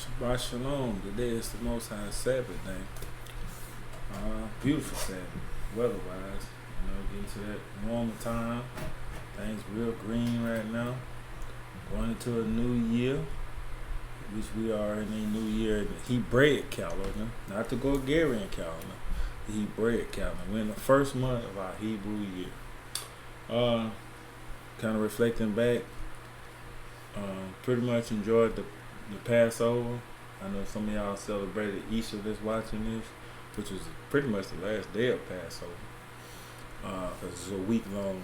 Shabbat Shalom. Today is the Most High Sabbath day. Beautiful Sabbath, weather-wise. Getting to that warmer time. Things real green right now. Going into a new year, which we are in a new year in the Hebraic calendar, not the Gregorian calendar. The Hebraic calendar. We're in the first month of our Hebrew year. Kind of reflecting back. Pretty much enjoyed the Passover. I know some of y'all celebrated Easter that's watching this, which was pretty much the last day of Passover. Because it's a week-long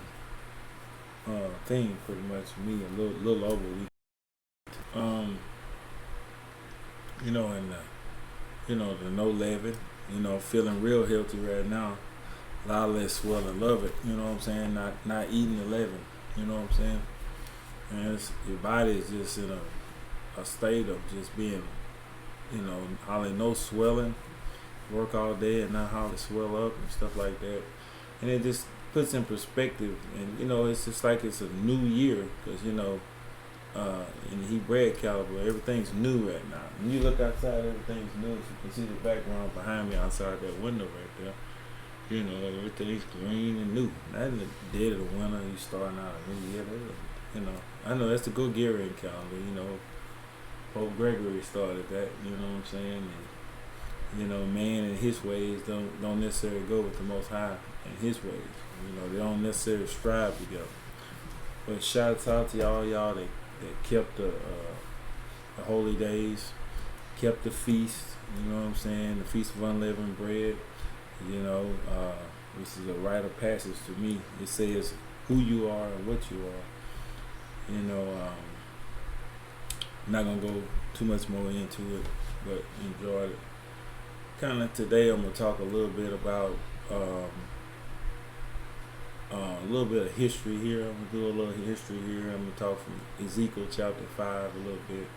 thing, pretty much. For me, a little over a week. The no leaven. Feeling real healthy right now. A lot less swelling. Love it. You know what I'm saying? Not eating the leaven. You know what I'm saying? And your body is just in a state of just being, hardly no swelling. Work all day and not hardly swell up and stuff like that. And it just puts in perspective. And, it's just like it's a new year because, in the Hebraic calendar, everything's new right now. When you look outside, everything's new. So you can see the background behind me outside that window right there. Everything's green and new. Not in the dead of the winter, you starting out a new year. I know that's the Gregorian calendar, Pope Gregory started that, you know what I'm saying? And, man and his ways don't necessarily go with the Most High and his ways. They don't necessarily strive together. But shouts out to y'all that kept the holy days, kept the feast, you know what I'm saying? The Feast of Unleavened Bread, which is a rite of passage to me. It says who you are and what you are. I'm not gonna go too much more into it, but enjoyed it. Kind of today, I'm gonna talk a little bit about a little bit of history here. I'm gonna do a little history here. I'm gonna talk from Ezekiel chapter 5 a little bit,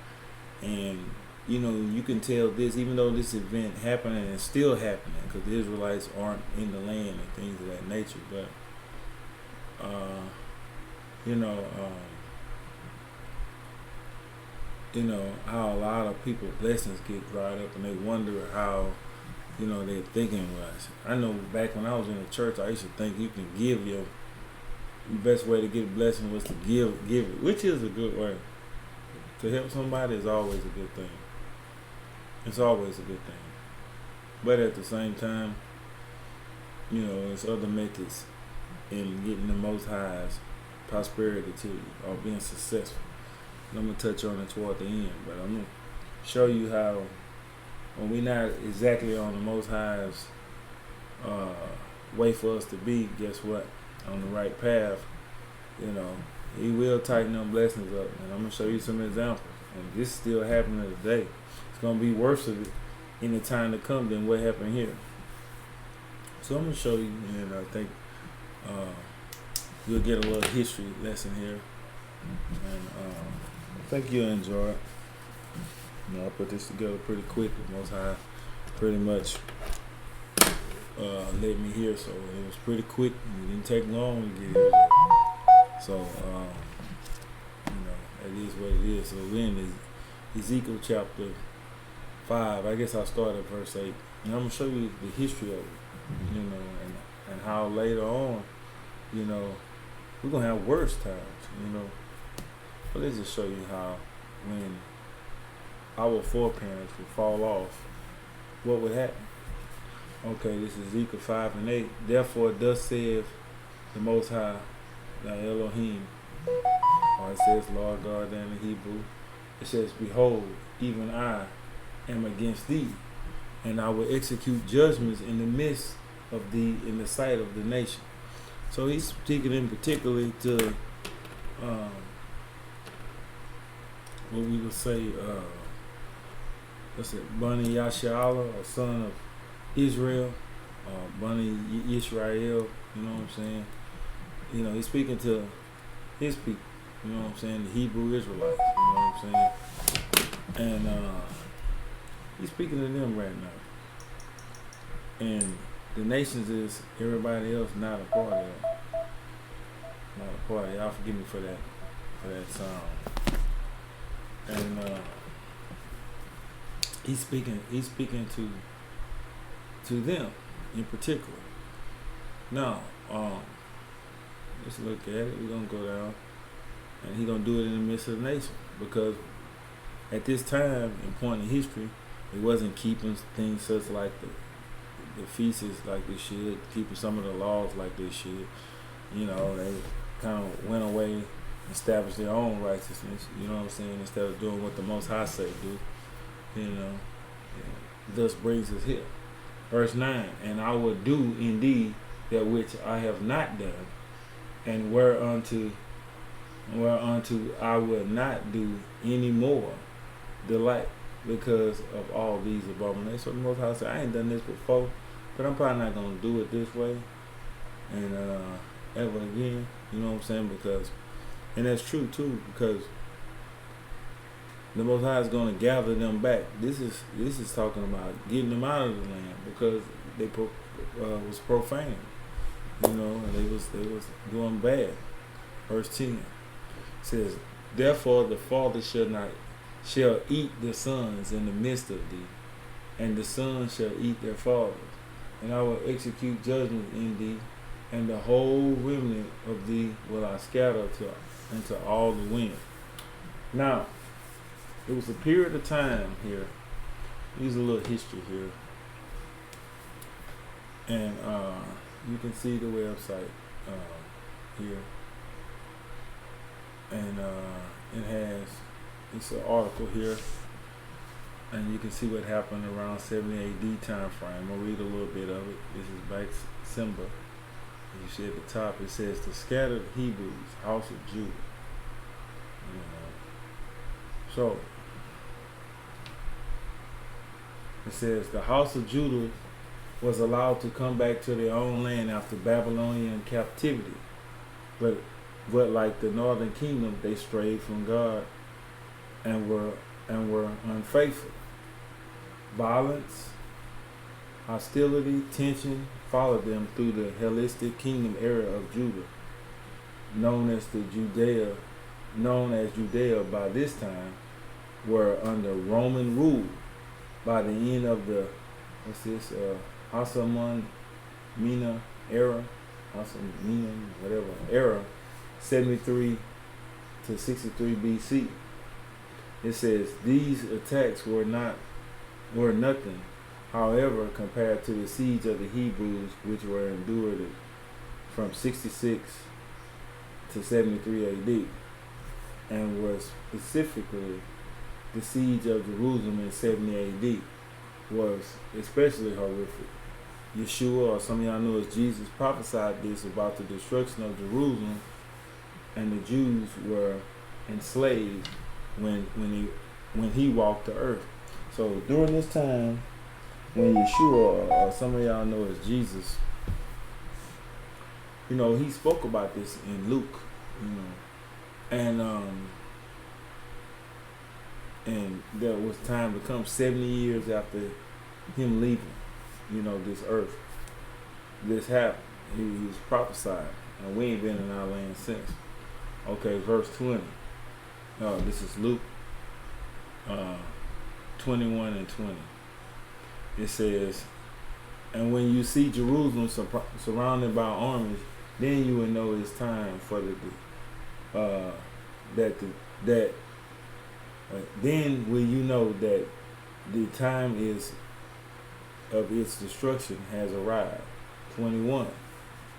and you can tell this, even though this event happened and it's still happening, because the Israelites aren't in the land and things of that nature, but how a lot of people's blessings get dried up, and they wonder how, their thinking was. I know back when I was in the church, I used to think you can give the best way to get a blessing was to give it, which is a good way. To help somebody is always a good thing. It's always a good thing. But at the same time, there's other methods in getting the Most High's prosperity to you or being successful. I'm going to touch on it toward the end, but I'm going to show you how when we're not exactly on the Most High's way for us to be, guess what? On the right path, He will tighten them blessings up. And I'm going to show you some examples. And this is still happening today. It's going to be worse of it in the time to come than what happened here. So I'm going to show you, and I think you'll get a little history lesson here. And I think you'll enjoy it. I put this together pretty quick. The Most High pretty much let me hear, so it was pretty quick. It didn't take long to get here. So, that is what it is. So we're in Ezekiel chapter 5. I guess I'll start at verse 8. And I'm going to show you the history of it, and how later on, we're going to have worse times, But let's just show you how when our foreparents would fall off, what would happen. Okay, this is Ezekiel 5 and 8. Therefore, thus saith the Most High, thy Elohim, or it says Lord God in the Hebrew. It says, behold, even I am against thee, and I will execute judgments in the midst of thee in the sight of the nation. So he's speaking in particularly to what we would say, Bani Yashala, or son of Israel, Bani Israel, you know what I'm saying? He's speaking to his people, you know what I'm saying? The Hebrew Israelites, you know what I'm saying? And he's speaking to them right now. And the nations is everybody else not a part of that. Not a part of it. Y'all forgive me for that sound. And He's speaking to them in particular. Now, let's look at it. We're gonna go down, and he's gonna do it in the midst of the nation because at this time in point in history, it wasn't keeping things such like the feasts like they should, keeping some of the laws like they should. They kind of went away and established their own righteousness. You know what I'm saying? Instead of doing what the Most High say do. Thus brings us here. Verse 9, and I will do indeed that which I have not done, and whereunto I will not do any more delight because of all these abominations. So the Most High said, I ain't done this before, but I'm probably not going to do it this way and ever again. You know what I'm saying? And that's true too, because the Most High is going to gather them back. This is talking about getting them out of the land because they was profane, and they was doing bad. Verse 10 says, therefore the father shall eat the sons in the midst of thee, and the sons shall eat their fathers, and I will execute judgment in thee, and the whole remnant of thee will I scatter into all the wind. Now, it was a period of time here. Use a little history here. And you can see the website here. And it's an article here. And you can see what happened around 70 AD time frame. I'll read a little bit of it. This is back Simba. You see at the top it says the scattered Hebrews, house of Judah. So it says the house of Judah was allowed to come back to their own land after Babylonian captivity, but like the northern kingdom, they strayed from God and were unfaithful. Violence, hostility, tension followed them through the Hellenistic kingdom era of Judah, known as Judea by this time, were under Roman rule. By the end of the Hasmonean era, 73 to 63 BC. It says these attacks were nothing, however, compared to the siege of the Hebrews, which were endured from 66 to 73 AD, and was specifically the siege of Jerusalem in 70 AD was especially horrific. Yeshua, or some of y'all know as Jesus, prophesied this about the destruction of Jerusalem, and the Jews were enslaved when he walked the earth. So during this time, when Yeshua, or some of y'all know as Jesus, he spoke about this in Luke, and there was time to come 70 years after him leaving, this earth. This happened. He was prophesied, and we ain't been in our land since. Okay, verse 20. This is Luke 21 and 20. It says, and when you see Jerusalem surrounded by armies, then you will know it's time for then will you know that the time of its destruction has arrived. 21.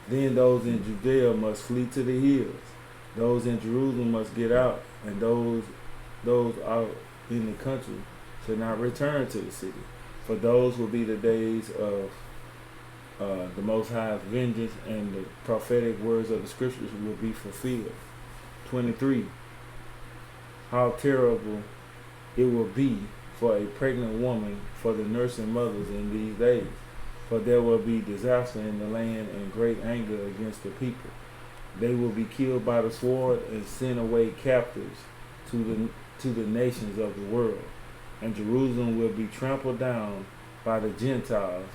Then those in Judea must flee to the hills. Those in Jerusalem must get out, and those out in the country shall not return to the city. For those will be the days of the Most High's vengeance, and the prophetic words of the scriptures will be fulfilled. 23. How terrible it will be for a pregnant woman, for the nursing mothers in these days. For there will be disaster in the land and great anger against the people. They will be killed by the sword and sent away captives to the nations of the world. And Jerusalem will be trampled down by the Gentiles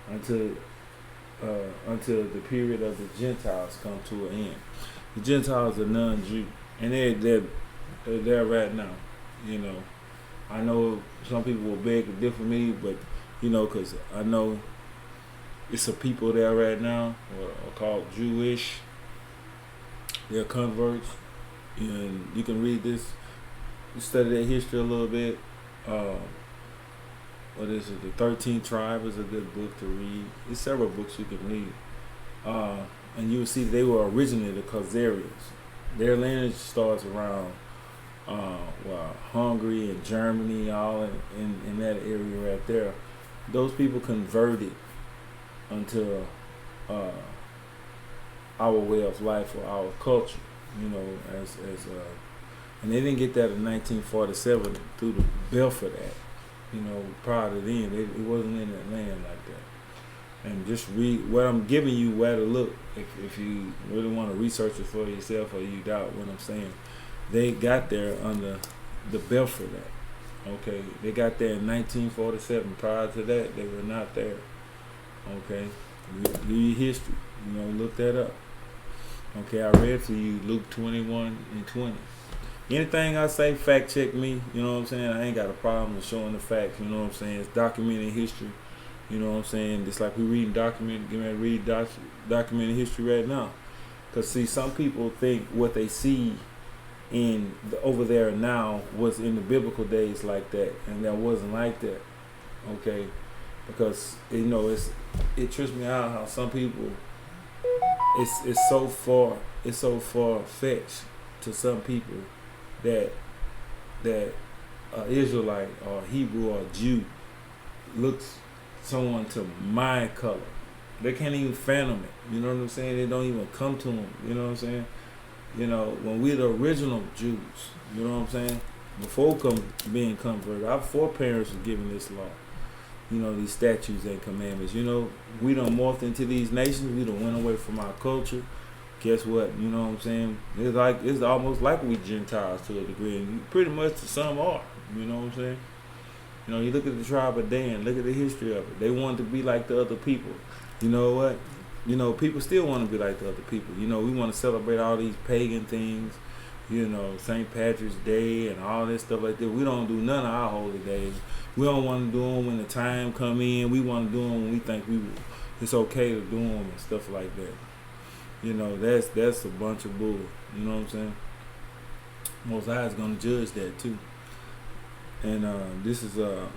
until the period of the Gentiles come to an end. The Gentiles are non-Jew, and they're there right now, I know some people will beg to differ with me, but because I know it's a people there right now are called Jewish. They're converts, and you can read this, study their history a little bit. What is it? The 13th Tribe is a good book to read. There's several books you can read. And you will see they were originally the Khazarians. Their lineage starts around Hungary and Germany, all in that area right there. Those people converted unto our way of life or our culture, and they didn't get that in 1947 through the Belfort Act. Prior to then, it wasn't in that land like that. And just read what I'm giving you, where to look if you really want to research it for yourself or you doubt what I'm saying. They got there under the Belfort Act. Okay, they got there in 1947. Prior to that, they were not there. Okay, read history. Look that up. Okay, I read for you Luke 21 and 20. Anything I say, fact check me. You know what I'm saying? I ain't got a problem with showing the facts. You know what I'm saying? It's documented history. You know what I'm saying? It's like we reading getting ready to read documented history right now. Because, see, some people think what they see over there now was in the biblical days like that, and that wasn't like that. Okay? Because, it trips me out how some people, it's so far-fetched to some people that Israelite or Hebrew or Jew looks someone to my color. They can't even fathom it. You know what I'm saying? They don't even come to them. You know what I'm saying? When we're the original Jews, you know what I'm saying? Before being converted, our foreparents were given this law. These statutes and commandments. We done morphed into these nations. We done went away from our culture. Guess what? You know what I'm saying? It's almost like we Gentiles to a degree, and pretty much to some are. You know what I'm saying? You look at the tribe of Dan, look at the history of it. They wanted to be like the other people. You know what? People still want to be like the other people. We want to celebrate all these pagan things, St. Patrick's Day and all this stuff like that. We don't do none of our holy days. We don't want to do them when the time come in. We want to do them when we think it's okay to do them and stuff like that. That's a bunch of bull. You know what I'm saying? Most High is going to judge that too. And this is I'm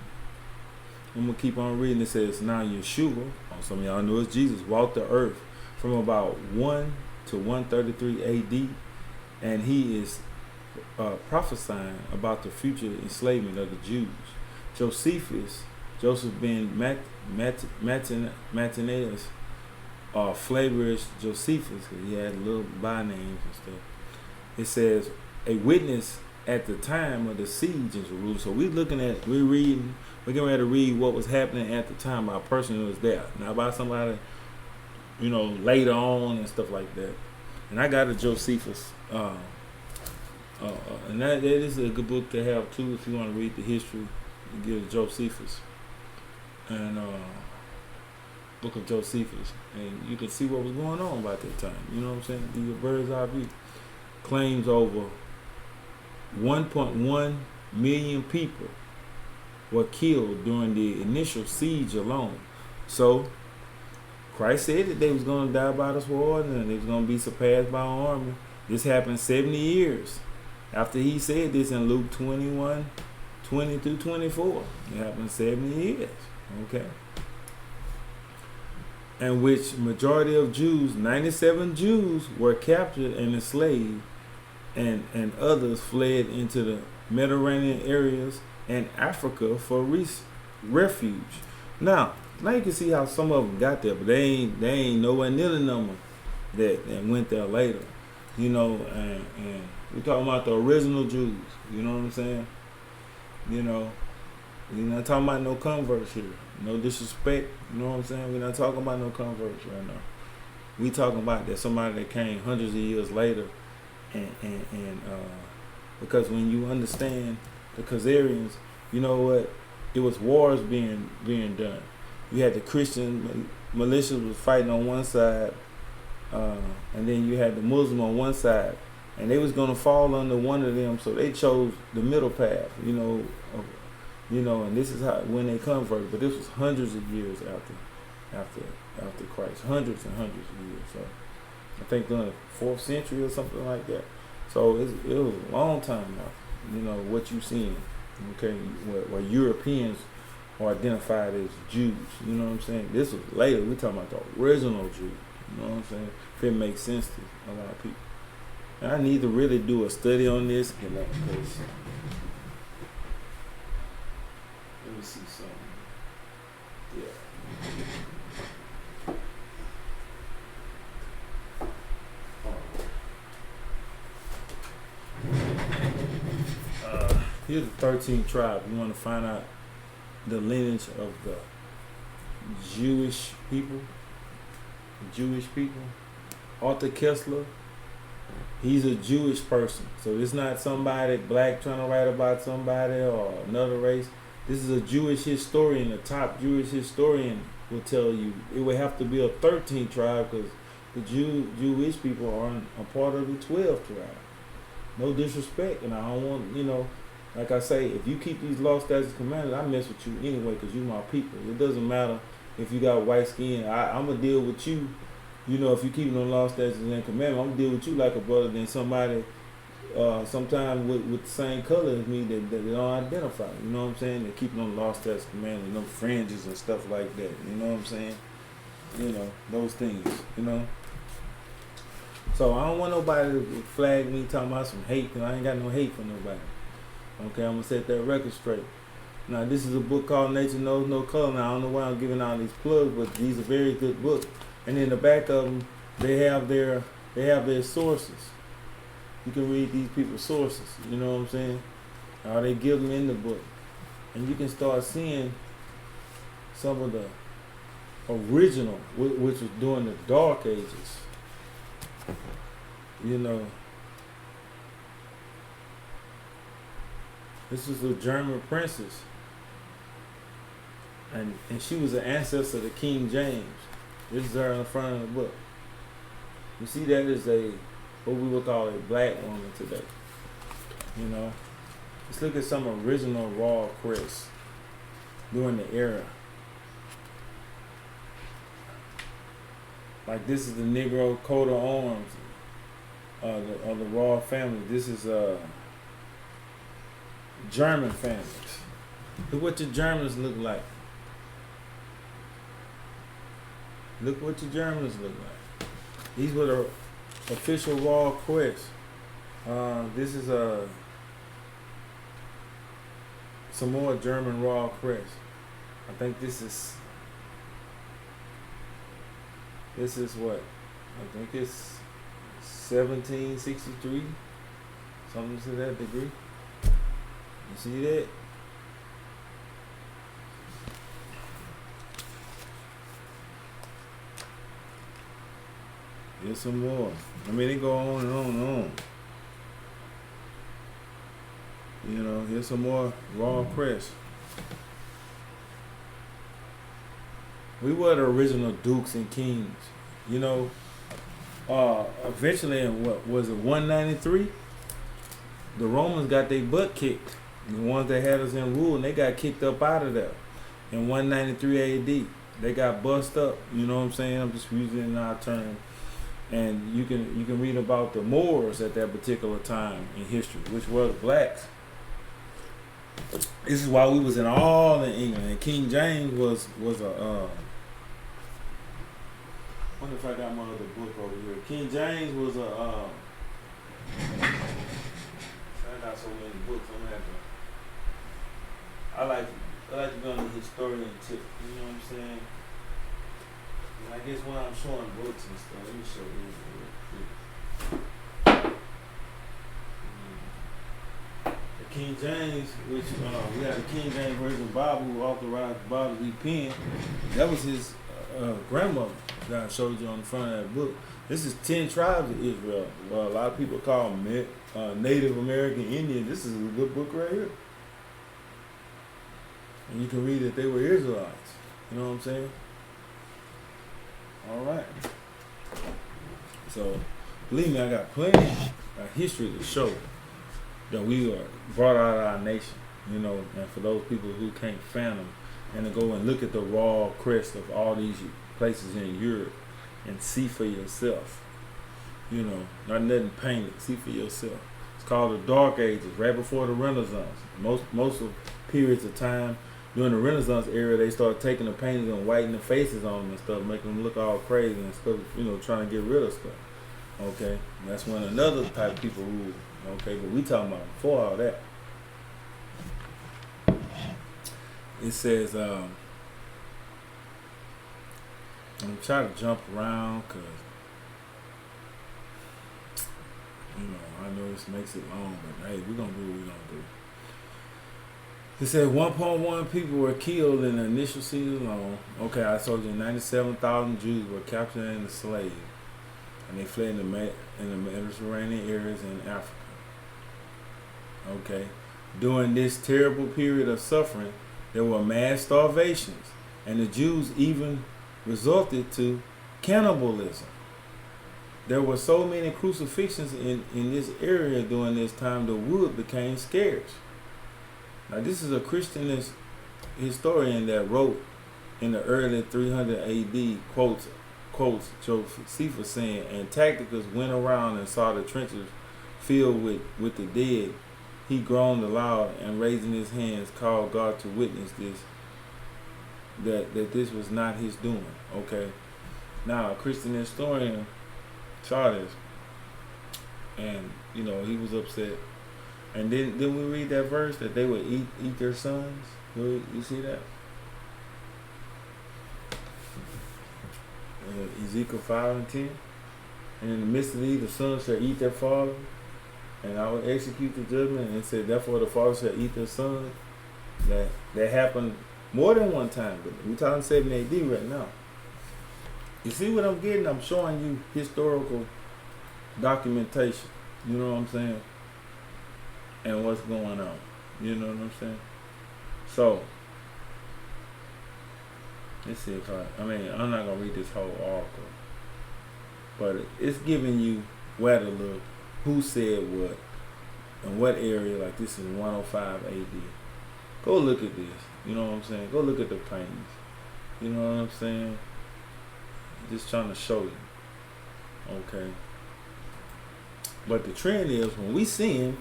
going to keep on reading. It says, now Yeshua, some of y'all know it's Jesus, walked the earth from about 1 to 133 AD. And he is prophesying about the future enslavement of the Jews. Joseph ben Matthias, Flavius Josephus, he had little by names and stuff. It says, a witness at the time of the siege in Jerusalem. So we're getting ready to read what was happening at the time by a person who was there. Not by somebody, later on and stuff like that. And I got a Josephus, and that is a good book to have too if you want to read the history. You get a Josephus and book of Josephus, and you can see what was going on about that time. You know what I'm saying? Do your bird's eye view. Claims over 1.1 million people were killed during the initial siege alone. So Christ said that they was going to die by the sword and they was going to be surpassed by an army. This happened 70 years after he said this in Luke 21, 20 through 24. It happened 70 years. Okay. In which majority of Jews, 97 Jews, were captured and enslaved, and others fled into the Mediterranean areas and Africa for refuge. Now you can see how some of them got there, but they ain't nowhere near the number that went there later. And we're talking about the original Jews. You know what I'm saying? We're not talking about no converts here. No disrespect. You know what I'm saying? We're not talking about no converts right now. We talking about that somebody that came hundreds of years later, and because when you understand the Khazarians, you know what? It was wars being done. You had the Christian militias was fighting on one side, and then you had the Muslim on one side, and they was gonna fall under one of them, so they chose the middle path, And this is how when they converted. But this was hundreds of years after Christ, hundreds and hundreds of years. So I think during the 4th century or something like that. So it was a long time now. What you seeing, okay? Where Europeans are identified as Jews. You know what I'm saying? This was later. We're talking about the original Jews. You know what I'm saying? If it makes sense to a lot of people. And I need to really do a study on this, because let me see something. Yeah. Here's the 13th tribe. You want to find out the lineage of the Jewish people. Arthur Kessler, he's a Jewish person. So it's not somebody black trying to write about somebody or another race. This is a Jewish historian. The top Jewish historian will tell you it would have to be a 13th tribe, because the Jewish people are a part of the 12th tribe. No disrespect, and I don't want, like I say, if you keep these law, statutes, commandments, I mess with you anyway, because you my people. It doesn't matter if you got white skin. I'm going to deal with you. If you keep them law, statutes, and commandments, I'm going to deal with you like a brother than somebody sometimes with the same color as me that they don't identify. You know what I'm saying? They're keeping them law, statutes, commandments, them fringes and stuff like that. You know what I'm saying? Those things, So I don't want nobody to flag me talking about some hate, because I ain't got no hate for nobody. Okay, I'm going to set that record straight. Now, this is a book called Nature Knows No Color. Now, I don't know why I'm giving all these plugs, but these are very good books. And in the back of them, they have their sources. You can read these people's sources. You know what I'm saying? Or they give them in the book. And you can start seeing some of the original, which was during the Dark Ages. This is a German princess, and she was an ancestor to King James. This is her in the front of the book. You see, that is what we would call a black woman today. Let's look at some original raw crests during the era. Like, this is the Negro coat of arms of the raw family. This is German families. Look what your Germans look like. Look what your Germans look like. These were the official raw crests. This is some more German raw crests. I think this is what? I think it's 1763, something to that degree. You see that? Here's some more. They go on and on and on. Here's some more raw crests. We were the original dukes and kings. Eventually in what was it, 193? The Romans got their butt kicked. The ones that had us in rule, and they got kicked up out of there in 193 AD. They got bust up. You know what I'm saying? I'm just using it in our term. And you can read about the Moors at that particular time in history, which were the blacks. This is why we was in all in England. And King James was a I wonder if I got my other book over here. King James was I got so many books. I'm gonna have to. I like to go on the historian tip. You know what I'm saying? And I guess when I'm showing books and stuff, let me show you real quick. The King James, which we got the King James Version Bible, who authorized the Bible to be penned. That was his grandmother that I showed you on the front of that book. This is 10 tribes of Israel. Well, a lot of people call them Native American Indian. This is a good book right here. And you can read that they were Israelites. You know what I'm saying? All right. So, believe me, I got plenty of history to show that we are brought out of our nation. you know, and for those people who can't fathom, and to go and look at the raw crest of all these places in Europe and see for yourself, you know, not nothing painted, see for yourself. It's called the Dark Ages, right before the Renaissance. Most of periods of time during the Renaissance era, they started taking the paintings and whitening the faces on them and stuff, making them look all crazy and stuff, you know, trying to get rid of stuff. Okay, and that's when another type of people rule. Okay, but we talking about before all that. It says, I'm trying to jump around because, you know, I know this makes it long, but hey, we're going to do what we're going to do. It said 1.1 people were killed in the initial season alone. Okay, I told you 97,000 Jews were captured and enslaved, and they fled in the Mediterranean areas in Africa. Okay, during this terrible period of suffering, there were mass starvations, and the Jews even resorted to cannibalism. There were so many crucifixions in this area during this time, the wood became scarce. Now, this is a Christian historian that wrote in the early 300 AD, quotes Josephus saying, and Tacticus went around and saw the trenches filled with the dead. He groaned aloud and raising his hands called God to witness this, that this was not his doing. Okay. Now, a Christian historian saw this, and, you know, he was upset. And then we read that verse that they would eat their sons. You see that? Ezekiel 5 and 10. And in the midst of these, the sons shall eat their father, and I will execute the judgment. And it said, therefore the father shall eat their sons. That happened more than one time, but we're talking 70 AD right now. You see what I'm getting? I'm showing you historical documentation. You know what I'm saying? And what's going on. You know what I'm saying? So, let's see if I'm not going to read this whole article. But it's giving you where to look, who said what, and what area. Like this is 105 AD. Go look at this. You know what I'm saying? Go look at the paintings. You know what I'm saying? Just trying to show you. Okay. But the trend is when we sin,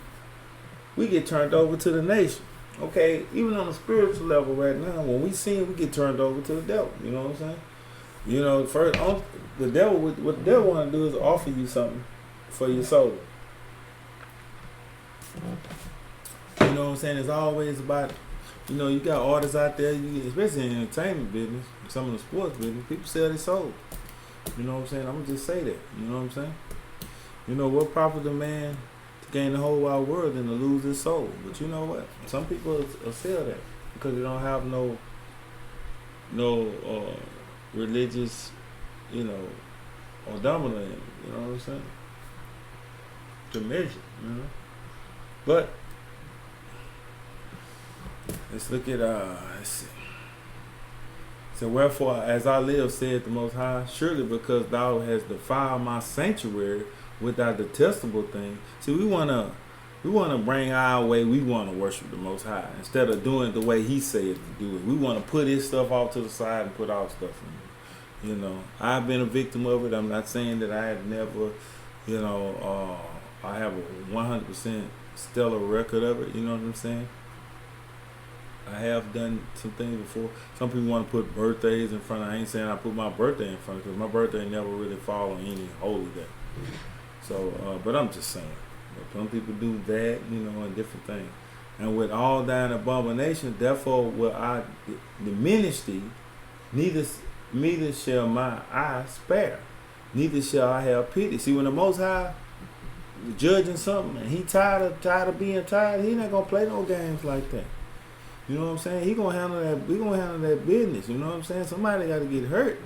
we get turned over to the nation. Okay, even on a spiritual level right now, when we sin, we get turned over to the devil. You know what I'm saying? You know, first, the devil, what the devil want to do is offer you something for your soul. You know what I'm saying? It's always about, you know, you got artists out there, especially in the entertainment business, some of the sports business, people sell their soul. You know what I'm saying? I'm going to just say that. You know what I'm saying? You know, what profit a man to gain the whole wide world than to lose his soul? But you know what? Some people will sell that because they don't have no religious, you know, odometer in it. You know what I'm saying? To measure, you know? But let's look at let's see. So wherefore, as I live, said the Most High, surely because thou hast defiled my sanctuary with thy detestable thing. See, we wanna bring our way. We wanna worship the Most High instead of doing it the way He said to do it. We wanna put His stuff off to the side and put our stuff in. You know, I've been a victim of it. I'm not saying that I have never, you know, I have a 100% stellar record of it. You know what I'm saying? I have done some things before. Some people want to put birthdays in front. I ain't saying I put my birthday in front because my birthday never really fall on any holy day. So, but I'm just saying. Some people do that, you know, and different things. And with all thine abominations, therefore will I diminish thee, neither shall my eye spare, neither shall I have pity. See, when the Most High judging something and He tired of being tired, He not gonna play no games like that. You know what I'm saying? He gonna handle that. We gonna handle that business. You know what I'm saying? Somebody got to get hurt.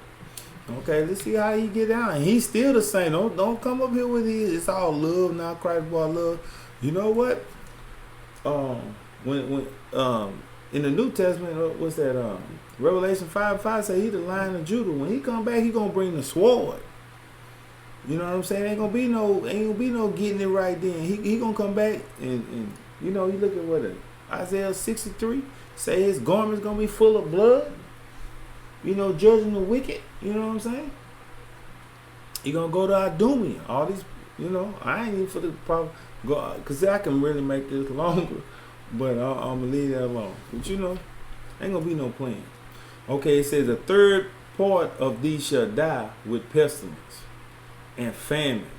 Okay, let's see how He get down. And He's still the same. Don't come up here with it. It's all love now. Christ brought love. You know what? When in the New Testament, what's that? Revelation 5:5 say He the Lion of Judah. When He come back, He gonna bring the sword. You know what I'm saying? Ain't gonna be no getting it right then. He gonna come back and you know, you look at what Isaiah 63 say his garment's gonna be full of blood. Judging the wicked. You know what I'm saying? He gonna go to Idumea. All these, I ain't even for the problem. Go, cause I can really make this longer, but I'm gonna leave that alone. But ain't gonna be no plan. Okay, it says a third part of these shall die with pestilence and famine,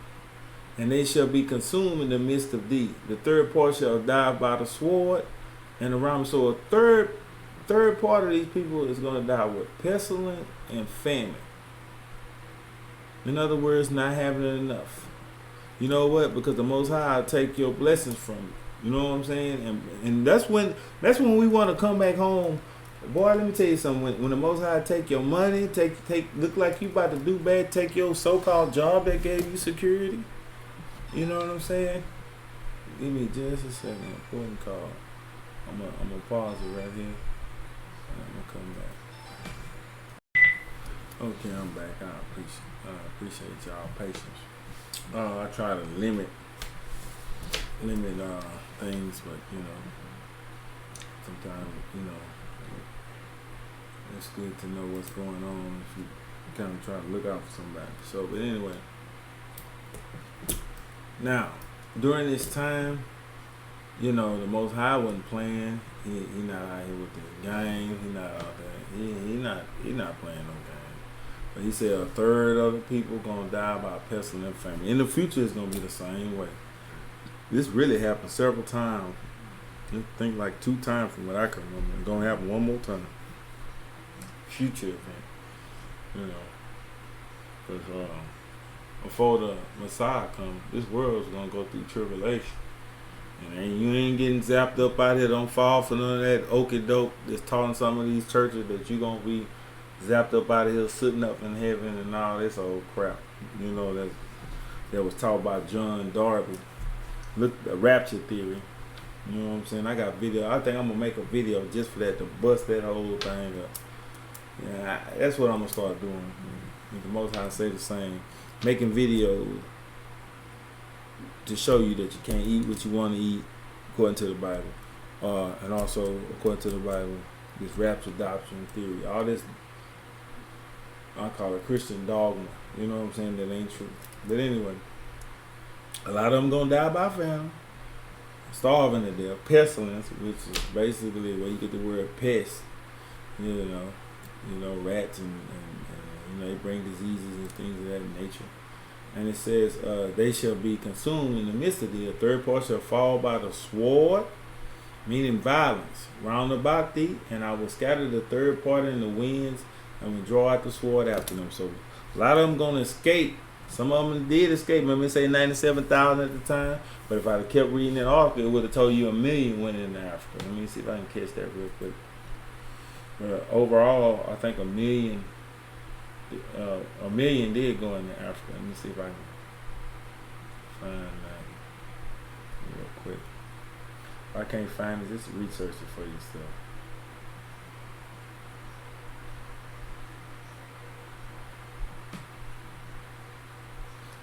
and they shall be consumed in the midst of thee. The third part shall die by the sword and the ram. So a third part of these people is gonna die with pestilence and famine. In other words, not having enough. You know what? Because the Most High will take your blessings from you. You know what I'm saying? And that's when we want to come back home. Boy, let me tell you something. When the Most High take your money, look like you about to do bad, take your so-called job that gave you security. You know what I'm saying? Give me just a second. Important call. I'm gonna pause it right here. I'm gonna come back. Okay, I'm back. I appreciate y'all patience. I try to limit things, but sometimes it's good to know what's going on if you kind of try to look out for somebody. So, but anyway, now during this time, the Most High wasn't playing. He not out here with the game. He not out there. He not playing no game. But he said a third of the people gonna die by pestilence and famine. In the future, it's gonna be the same way. This really happened several times. I think like 2 times from what I can remember. It's gonna happen one more time. Future event, because before the Messiah comes, this world is gonna go through tribulation. And you ain't getting zapped up out here. Don't fall for none of that okie doke that's taught in some of these churches that you gonna be zapped up out of here, sitting up in heaven and all this old crap. That was taught by John Darby. Look, the rapture theory. You know what I'm saying? I got video. I think I'm gonna make a video just for that, to bust that whole thing up. Yeah, that's what I'm gonna start doing. The Most High say the same. Making videos to show you that you can't eat what you want to eat according to the Bible, and also according to the Bible, this rapture doctrine theory, all this. I call it Christian dogma. You know what I'm saying? That ain't true. But anyway, a lot of them gonna die by famine, starving to death, pestilence, which is basically where you get the word pest. Rats and they bring diseases and things of that nature. And it says, they shall be consumed in the midst of thee. A third part shall fall by the sword, meaning violence, round about thee, and I will scatter the third part in the winds, and we draw out the sword after them. So a lot of them gonna escape. Some of them did escape. Remember, it say 97,000 at the time. But if I'd have kept reading that article, it would have told you 1 million went into Africa. Let me see if I can catch that real quick. Overall, I think 1 million. 1 million did go into Africa. Let me see if I can find that real quick. If I can't find it, just research it for yourself.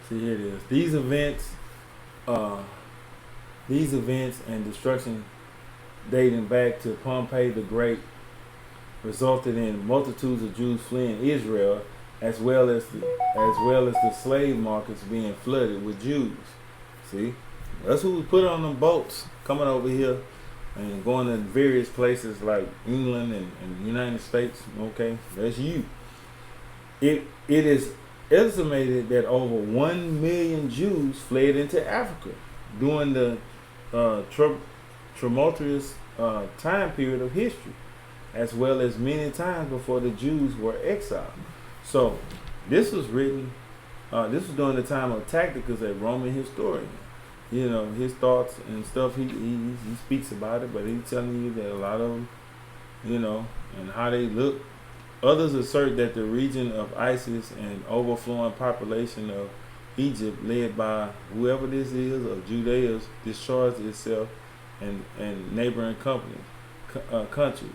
See, here it is. These events and destruction dating back to Pompey the Great resulted in multitudes of Jews fleeing Israel, as well as the slave markets being flooded with Jews. See, that's who was put on them boats coming over here and going to various places like England and the United States. Okay, that's you. It is estimated that over 1 million Jews fled into Africa during the tumultuous time period of history, as well as many times before the Jews were exiled. So this was written, this was during the time of Tacitus, a Roman historian. His thoughts and stuff, he speaks about it, but he's telling you that a lot of them, and how they look. Others assert that the region of ISIS and overflowing population of Egypt, led by whoever this is, of Judeans, discharged itself and neighboring countries.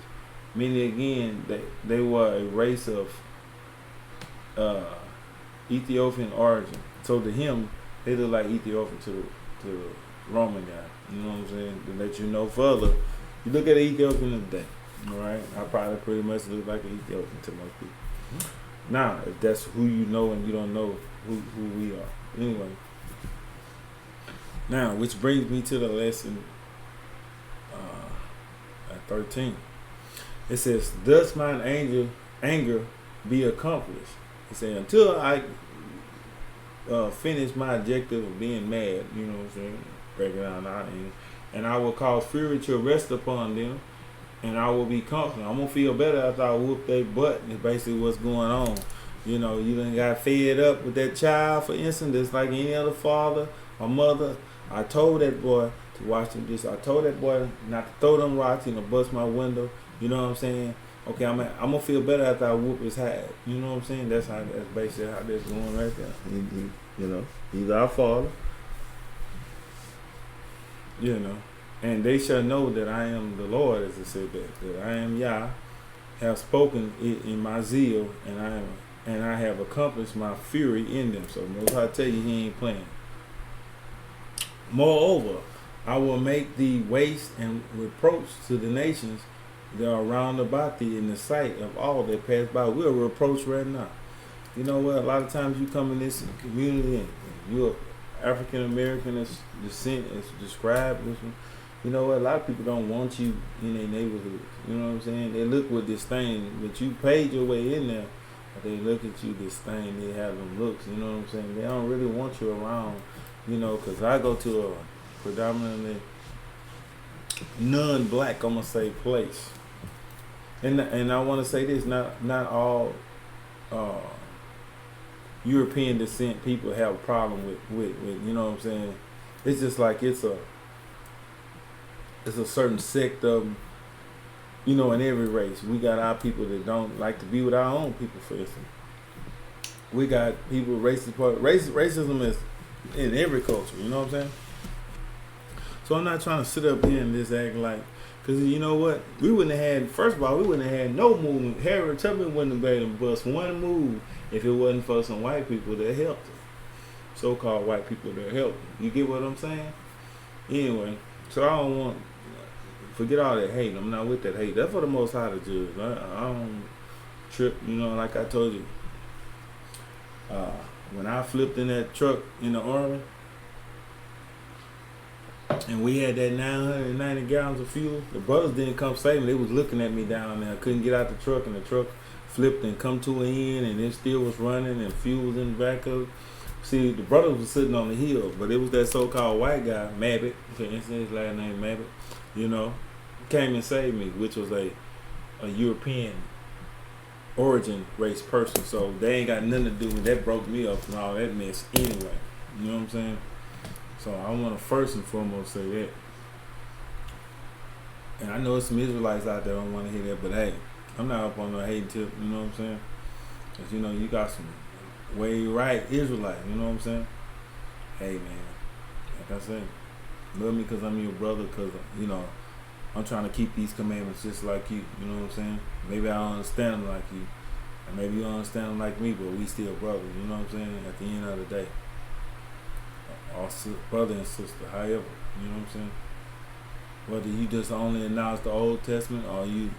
Meaning again, they were a race of Ethiopian origin. So to him, they look like Ethiopian to the Roman guy. You know what I'm saying? To let you know further, You look at an Ethiopian today, all right? I probably pretty much look like an Ethiopian to most people. Now, if that's who you know and you don't know who we are. Anyway. Now, which brings me to the lesson at 13. It says, "Thus mine anger be accomplished." It said, until I finish my objective of being mad, you know what I'm saying, breaking down our anger, and I will cause fury to rest upon them, and I will be confident. I'm gonna feel better after I whoop their butt. Is basically what's going on. You know, you done got fed up with that child, for instance, just like any other father or mother. I told that boy to watch them. I told that boy not to throw them rocks and to bust my window. You know what I'm saying? Okay, I'm gonna feel better after I whoop his head. You know what I'm saying? That's basically how that's going right there. You know, he's our father. You know, and they shall know that I am the Lord, as it said that I am Yah, have spoken it in my zeal, and I have accomplished my fury in them. So most I tell you, he ain't playing. Moreover, I will make thee waste and reproach to the nations that are round about thee in the sight of all that pass by. We're a reproach right now. You know what? A lot of times you come in this community and you're African American descent as described. You know what? A lot of people don't want you in their neighborhood. You know what I'm saying? They look with disdain, but you paid your way in there. But they look at you disdain. They have them looks. You know what I'm saying? They don't really want you around. You know, because I go to a predominantly non-black, I'm gonna say, place, and I want to say this: not all European descent people have a problem with you know what I'm saying. It's just like it's a certain sect of, you know, in every race. We got our people that don't like to be with our own people. For instance, we got people racism is in every culture, you know what I'm saying? So I'm not trying to sit up here and just act like, because you know what? We wouldn't have had, first of all, we wouldn't have had no movement. Harriet Tubman wouldn't have been able to bust one move if it wasn't for some white people that helped her. So-called white people that helped her. You get what I'm saying? Anyway, so I don't want, forget all that hate. I'm not with that hate. That's for the Most High to judge. I don't trip, you know, like I told you. When I flipped in that truck in the Army, and we had that 990 gallons of fuel, the brothers didn't come save me. They was looking at me down there. I couldn't get out the truck, and the truck flipped and come to an end, and it still was running, and fuel was in the back of it. See, the brothers was sitting on the hill, but it was that so-called white guy, Mabbitt, for instance, his last name Mabbitt, you know, came and saved me, which was a European origin race person. So they ain't got nothing to do with that. Broke me up from all that mess anyway. You know what I'm saying? So I want to first and foremost say that. And I know some Israelites out there don't want to hear that, but hey, I'm not up on no hate tip. You know what I'm saying? Because you know you got some way right Israelite. You know what I'm saying? Hey man, like I said, love me because I'm your brother. Because you know I'm trying to keep these commandments just like you. You know what I'm saying? Maybe I don't understand them like you, and maybe you don't understand them like me, but we still brothers. You know what I'm saying? At the end of the day, our brother and sister. However, you know what I'm saying? Whether you just only announce the Old Testament, or you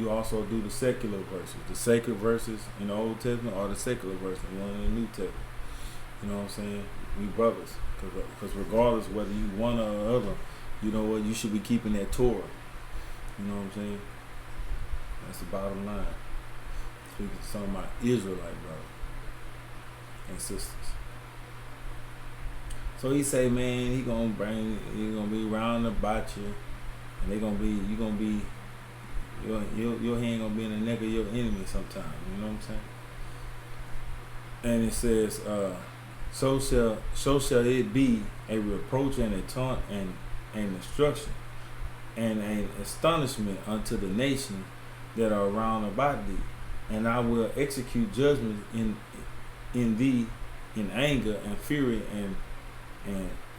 also do the secular verses, the sacred verses in the Old Testament, or the secular verses, one in the New Testament. You know what I'm saying? We brothers, because regardless whether you one or the other, you know what, you should be keeping that Torah. You know what I'm saying? That's the bottom line. Speaking to some of my Israelite brothers and sisters. So he say, man, he gonna be round about you, and your hand gonna be in the neck of your enemy sometime. You know what I'm saying? And it says, so shall it be a reproach and a taunt and destruction and an astonishment unto the nations that are round about thee, and I will execute judgment in thee in anger and fury and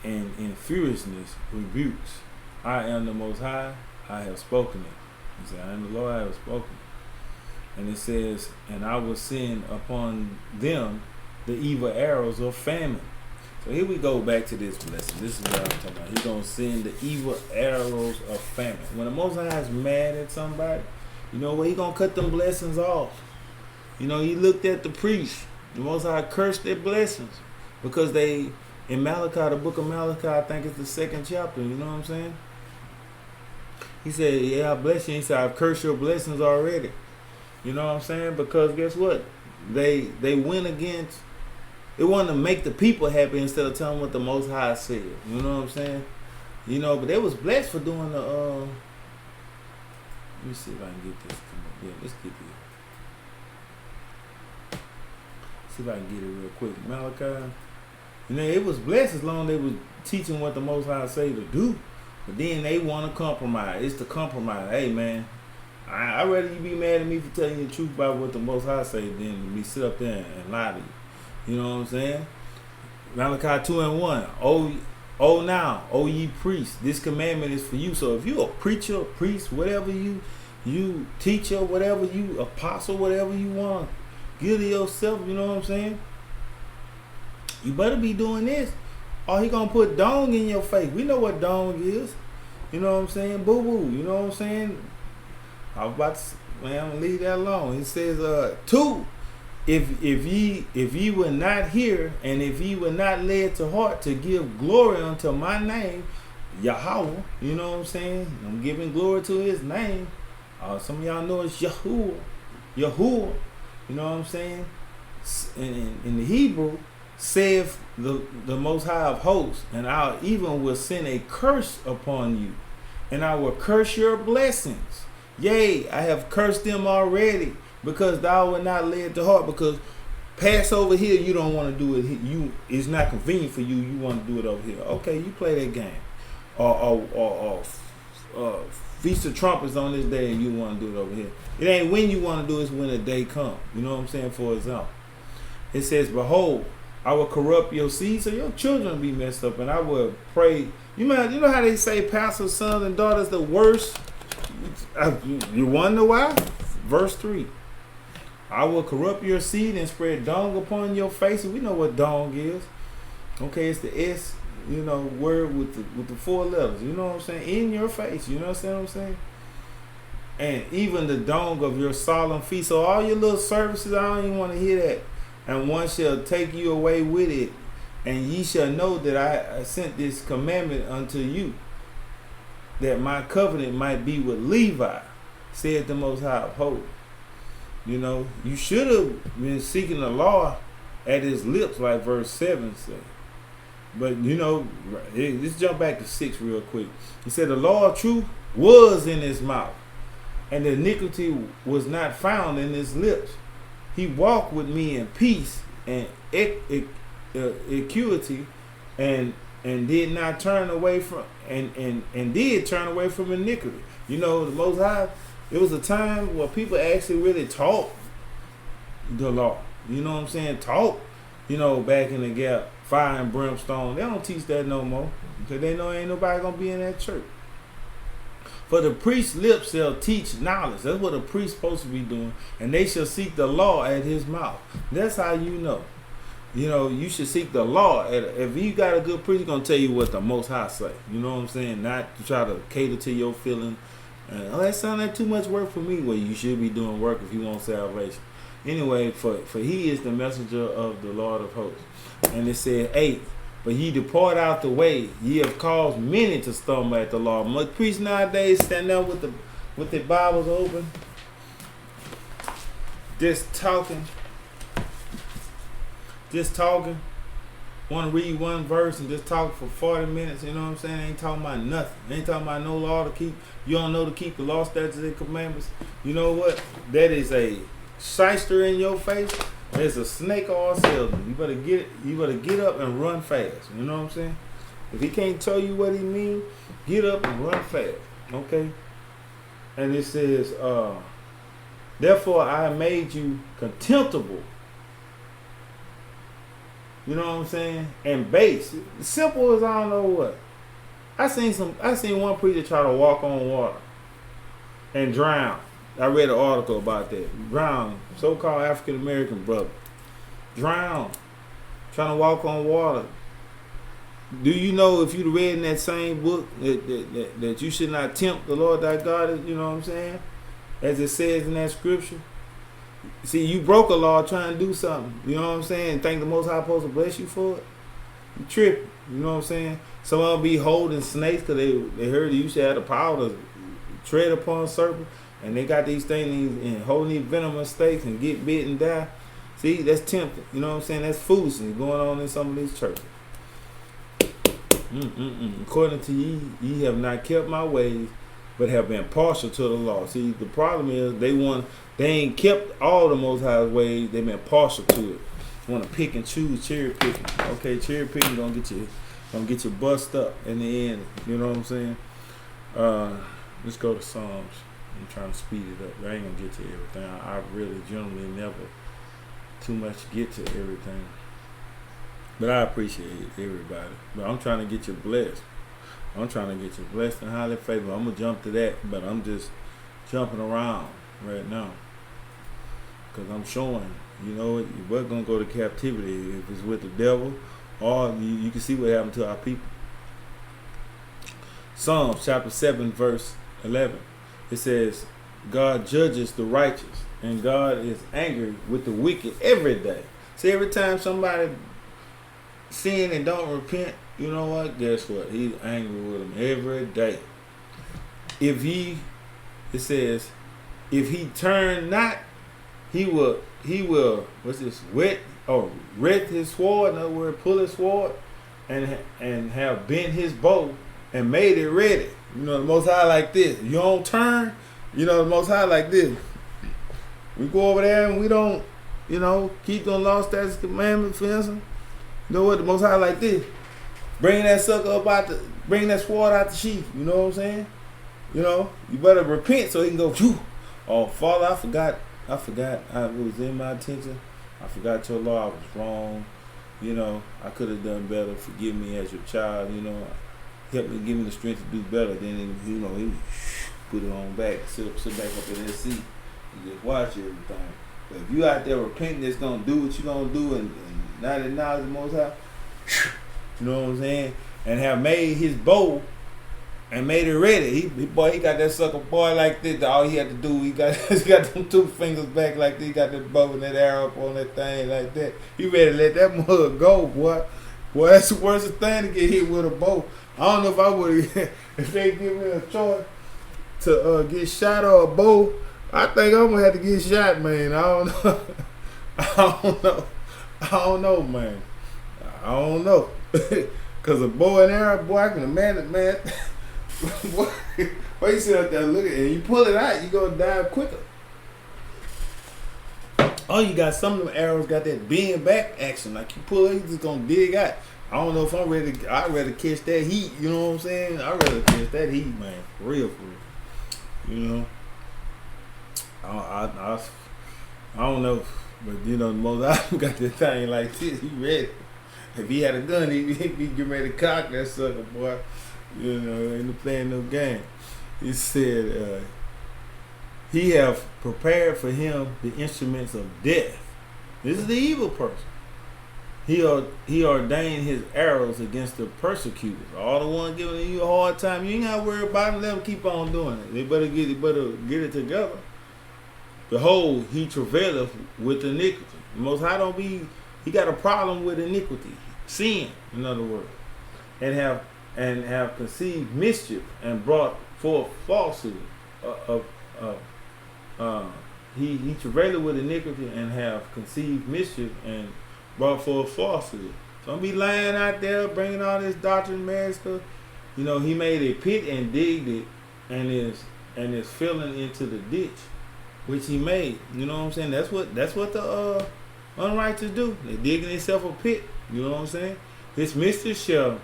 in furiousness rebukes. I am the Most High, I have spoken it. He said, I am the Lord, I have spoken it. And it says, and I will send upon them the evil arrows of famine, So here we go back to this blessing. This is what I'm talking about. He's going to send the evil arrows of famine. When the Most High is mad at somebody, you know what? He's going to cut them blessings off. You know, he looked at the priests. The Most High cursed their blessings because they, in Malachi, the book of Malachi, I think it's the 2nd chapter. You know what I'm saying? He said, yeah, I bless you. He said, I've cursed your blessings already. You know what I'm saying? Because guess what? They went against, they wanted to make the people happy instead of telling what the Most High said. You know what I'm saying? You know, but they was blessed for doing the, let me see if I can get this. Yeah, let's get this. See if I can get it real quick. Malachi. You know, it was blessed as long as they was teaching what the Most High say to do. But then they want to compromise. It's the compromise. Hey, man, I'd rather you be mad at me for telling you the truth about what the Most High say than me sit up there and lie to you. You know what I'm saying? Malachi 2:1. Oh now, O ye priests, this commandment is for you. So if you a preacher, priest, whatever you teacher, whatever you apostle, whatever you want, give to yourself. You know what I'm saying? You better be doing this, or he gonna put dong in your face. We know what dong is. You know what I'm saying? Boo boo. You know what I'm saying? I was about to, man, I'm gonna leave that alone. It says, 2. If ye were not here, and if ye were not led to heart to give glory unto my name, Yahweh, you know what I'm saying? I'm giving glory to his name. Some of y'all know it's Yahuwah. Yahuwah, you know what I'm saying? In the Hebrew, saith the Most High of hosts, and I even will send a curse upon you, and I will curse your blessings. Yea, I have cursed them already, because thou were not led to heart. Because Passover here, you don't want to do it. It's not convenient for you. You want to do it over here. Okay, you play that game. Or Feast of Trumpets on this day, and you want to do it over here. It ain't when you want to do it. It's when the day comes. You know what I'm saying? For example, it says, "Behold, I will corrupt your seed, so your children will be messed up, and I will pray." You know how they say pastors' sons and daughters the worst. You wonder why? Verse 3. I will corrupt your seed and spread dong upon your face. We know what dong is. Okay, it's the S, word with the 4 letters. You know what I'm saying? In your face. You know what I'm saying? And even the dong of your solemn feast. So all your little services, I don't even want to hear that. And one shall take you away with it, and ye shall know that I sent this commandment unto you, that my covenant might be with Levi, said the Most High of hosts. You know, you should have been seeking the law at his lips, like verse 7 said. But, let's jump back to 6 real quick. He said, the law of truth was in his mouth, and the iniquity was not found in his lips. He walked with me in peace and equity, and did not turn away from, and did turn away from iniquity. You know, the Most High, it was a time where people actually really taught the law. You know what I'm saying? Taught, back in the gap, fire and brimstone. They don't teach that no more, because they know ain't nobody gonna be in that church. For the priest's lips shall teach knowledge. That's what a priest supposed to be doing. And they shall seek the law at his mouth. That's how you know. You should seek the law. If you got a good priest, he's going to tell you what the Most High say. You know what I'm saying? Not to try to cater to your feeling. That sounds like too much work for me. Well, you should be doing work if you want salvation. Anyway, for he is the messenger of the Lord of hosts. And it said, 8. But ye depart out the way, ye have caused many to stumble at the law. Most priests nowadays stand up with their Bibles open, just talking. Want to read one verse and just talk for 40 minutes. You know what I'm saying? Ain't talking about nothing. Ain't talking about no law to keep. You don't know to keep the law, statutes, and commandments. You know what? That is a shyster in your face. There's a snake or a salesman. You better get up and run fast. You know what I'm saying? If he can't tell you what he means, get up and run fast. Okay? And it says, therefore I made you contemptible. You know what I'm saying? And base. Simple as I don't know what. I seen one preacher try to walk on water and drown. I read an article about that. Drown. So-called African American brother. Drown. Trying to walk on water. Do you know if you'd read in that same book that you should not tempt the Lord thy God? You know what I'm saying? As it says in that scripture. See, you broke a law trying to do something. You know what I'm saying? Think the Most High supposed to bless you for it? You tripping. You know what I'm saying? Some of them be holding snakes because they heard you should have the power to tread upon serpents. And they got these things and holding these venomous snakes and get bit and die. See, that's tempting. You know what I'm saying? That's foolishness going on in some of these churches. According to ye have not kept my ways, but have been partial to the law. See, the problem is they ain't kept all the Most High's ways. They've been partial to it. Want to pick and choose, cherry picking. Okay, cherry picking gonna get you bust up in the end. You know what I'm saying? Let's go to Psalms. I'm trying to speed it up. I ain't gonna get to everything. I really generally never too much get to everything. But I appreciate everybody. But I'm trying to get you blessed. I'm trying to get you blessed and highly favored. I'm going to jump to that, but I'm just jumping around right now. Because I'm showing, you know, we're going to go to captivity if it's with the devil, or you can see what happened to our people. Psalms chapter 7, verse 11. It says, God judges the righteous, and God is angry with the wicked every day. See, every time somebody sin and don't repent, you know what? Guess what? He's angry with them every day. It says, if he turn not, he will, what's this, wet his sword, in other words, pull his sword, and have bent his bow and made it ready. You know, the Most High like this. You don't turn, you know, the Most High like this. We go over there and we don't, you know, keep the law, statutes, commandments, for instance. You know what? The Most High like this. Bring that sucker bring that sword out the sheath. You know what I'm saying? You know, you better repent so he can go, phew. Oh, Father, I forgot. It was in my intention. I forgot your law. I was wrong. You know, I could have done better. Forgive me as your child. You know, help me, give me the strength to do better. Then, you know, he put it on back, sit back up in that seat, and just watch everything. But if you out there repenting, that's gonna do what you gonna do, and not acknowledge the Most High. You know what I'm saying? And have made his bow and made it ready. He got that sucker boy like this. All he had to do, he got them 2 fingers back like this. He got that bow and that arrow up on that thing like that. He ready to let that mug go, boy. Boy, that's the worst thing to get hit with a bow. I don't know if I would, if they give me a choice to get shot or a bow, I think I'm gonna have to get shot, man. I don't know. I don't know, man. I don't know. Cause a bow and arrow, boy, I can imagine, man. Boy, you sit up there looking and you pull it out, you gonna die quicker. Oh, you got some of them arrows got that bend back action. Like you pull it, you just gonna dig out. I don't know if I'm ready. I'd rather catch that heat. You know what I'm saying? I'd rather catch that heat, man. For real. You know. I don't know, but you know, the Most High got this thing like this. He ready. If he had a gun, he'd be getting ready to cock that sucker, boy. You know, ain't playing no game. He said, he have prepared for him the instruments of death. This is the evil person. He ordained his arrows against the persecutors. All the ones giving you a hard time, you ain't got to worry about them. Let them keep on doing it. They better get it together. Behold, he travaileth with iniquity. The Most High he got a problem with iniquity, sin, in other words, and have conceived mischief and brought forth falsehood. He travailed with iniquity and have conceived mischief and brought forth falsehood. Don't be lying out there bringing all this doctrine, man, stuff. You know, he made a pit and digged it, and is filling into the ditch which he made. You know what I'm saying? That's what the unrighteous do. They digging themselves a pit. You know what I'm saying? His mischief shall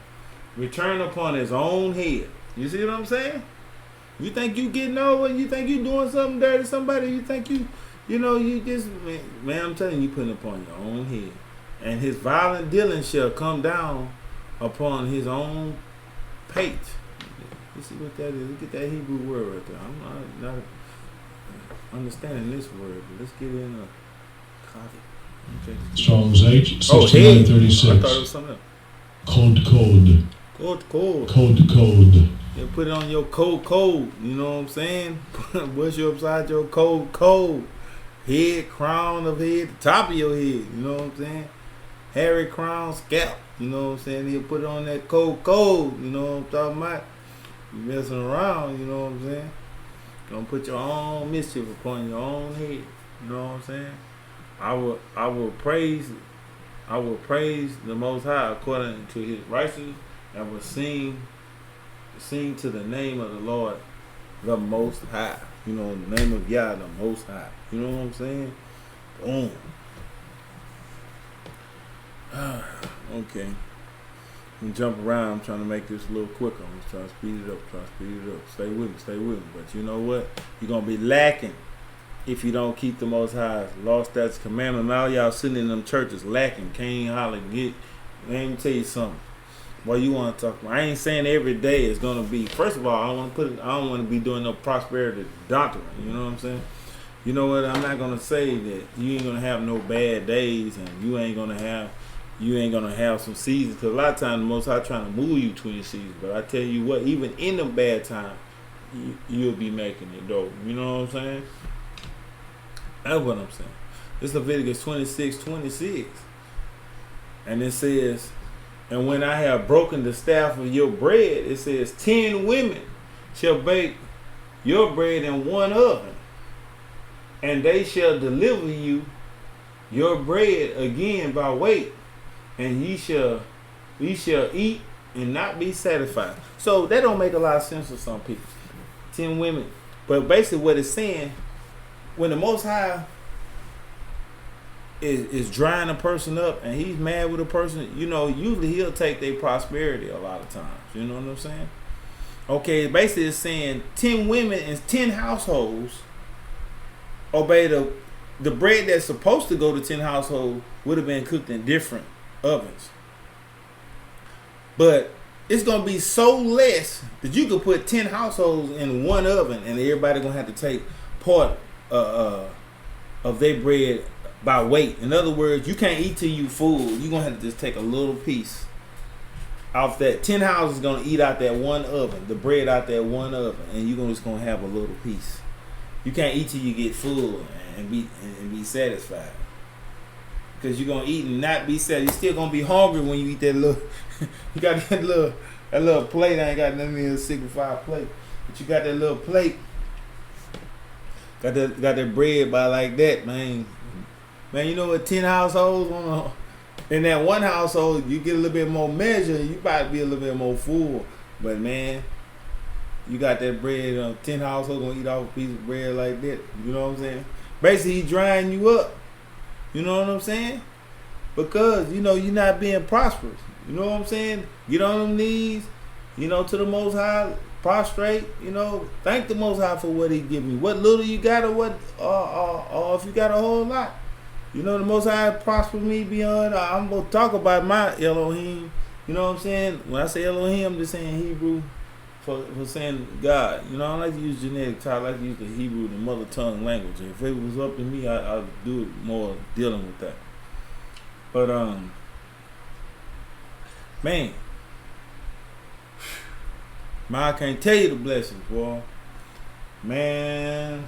return upon his own head. You see what I'm saying? You think you getting over? You think you doing something dirty to somebody? You think you just, man, I'm telling you, putting upon your own head. And his violent dealing shall come down upon his own pate. You see what that is? Look at that Hebrew word right there. I'm not understanding this word, but let's get in a copy. Strong's H, 6936. I thought it was something else. Code. You put it on your code. You know what I'm saying? What's you upside your code. Head, crown of head, the top of your head. You know what I'm saying? Hairy crown, scalp. You know what I'm saying? He'll put it on that code. You know what I'm talking about? You messing around. You know what I'm saying? Don't put your own mischief upon your own head. You know what I'm saying? I will praise the Most High according to His righteousness, and will sing to the name of the Lord, the Most High. You know, the name of Yah, the Most High. You know what I'm saying? Boom. Okay. I'm jump around. I'm trying to make this a little quicker. I'm just trying to speed it up. Stay with me. But you know what? You're gonna be lacking if you don't keep the Most High's law, statutes, commandments. Now y'all sitting in them churches lacking, can't holler, get. Let me tell you something. What you want to talk about? I ain't saying every day is gonna be. First of all, I don't want to be doing no prosperity doctrine. You know what I'm saying? You know what? I'm not gonna say that you ain't gonna have no bad days, and you ain't gonna have some seasons. Because a lot of times the Most High trying to move you between seasons. But I tell you what, even in the bad time, you'll be making it though. You know what I'm saying? That's what I'm saying. This Leviticus 26:26, and it says, "And when I have broken the staff of your bread," it says, 10 women shall bake your bread in one oven, and they shall deliver you your bread again by weight, and ye shall eat and not be satisfied. So that don't make a lot of sense for some people. 10 women, but basically what it's saying, when the Most High is drying a person up and he's mad with a person, you know, usually he'll take their prosperity a lot of times. You know what I'm saying? Okay, basically it's saying 10 women and 10 households obey the bread that's supposed to go to 10 households would have been cooked in different ovens. But it's going to be so less that you could put 10 households in one oven and everybody going to have to take part of their bread by weight. In other words, you can't eat till you full. You're going to have to just take a little piece off that. 10 houses going to eat out that one oven, the bread out that one oven, and you're just going to have a little piece. You can't eat till you get full and be satisfied. Because you're going to eat and not be satisfied. You're still going to be hungry when you eat that little, you got that little plate. I ain't got nothing in a signified plate. But you got that little plate. Got that bread by like that, man. Man, you know what? 10 households in that one household, you get a little bit more measure. You about to be a little bit more full. But man, you got that bread. 10 households gonna eat off a piece of bread like that. You know what I'm saying? Basically, he drying you up. You know what I'm saying? Because you know you're not being prosperous. You know what I'm saying? Get on them knees. You know, to the Most High. Prostrate, you know, thank the Most High for what He give me. What little you got, or if you got a whole lot, you know, the Most High prosper me beyond. I'm gonna talk about my Elohim. You know what I'm saying? When I say Elohim, I'm just saying Hebrew for saying God. You know, I don't like to use genetics. I like to use the Hebrew, the mother tongue language. If it was up to me, I'd do it more dealing with that. But man. I can't tell you the blessings, boy. Man,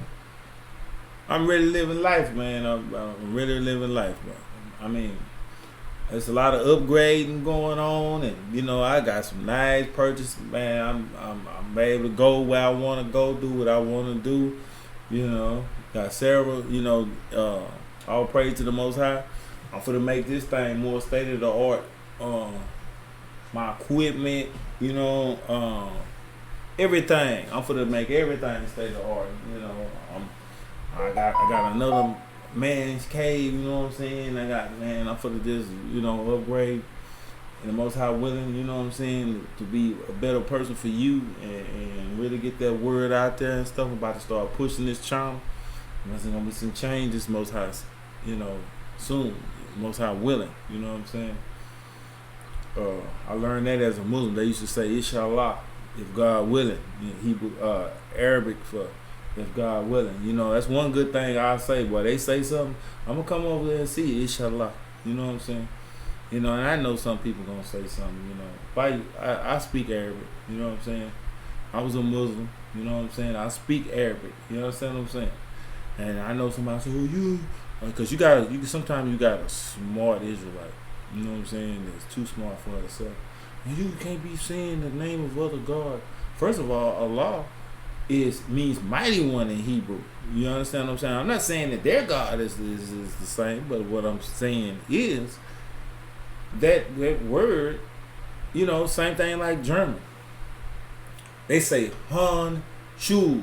I'm really living life, man. I'm really living life, bro. I mean, there's a lot of upgrading going on, and you know, I got some nice purchases, man. I'm able to go where I want to go, do what I want to do. You know, got several. You know, all praise to the Most High. I'm finna make this thing more state of the art. My equipment, you know, everything. I'm finna make everything state of the art. You know, I got another man's cave. You know what I'm saying? I'm finna just, you know, upgrade. And the Most High willing, you know what I'm saying, to be a better person for you and really get that word out there and stuff. I'm about to start pushing this channel. There's gonna be some changes, Most High, you know, soon. Most High willing, you know what I'm saying? I learned that as a Muslim. They used to say, Inshallah, if God willing. Hebrew, Arabic for if God willing. You know, that's one good thing I say. Boy, they say something, I'm going to come over there and see it, Inshallah. You know what I'm saying? You know, and I know some people gonna say something. You know, I speak Arabic. You know what I'm saying? I was a Muslim. You know what I'm saying? I speak Arabic. You understand what I'm saying? And I know somebody say, "Oh, you," because sometimes you got a smart Israelite. You know what I'm saying? That's too smart for herself. And you can't be saying the name of other God. First of all, Allah means mighty one in Hebrew. You understand what I'm saying? I'm not saying that their God is the same, but what I'm saying is that word, you know, same thing like German. They say hand shoes,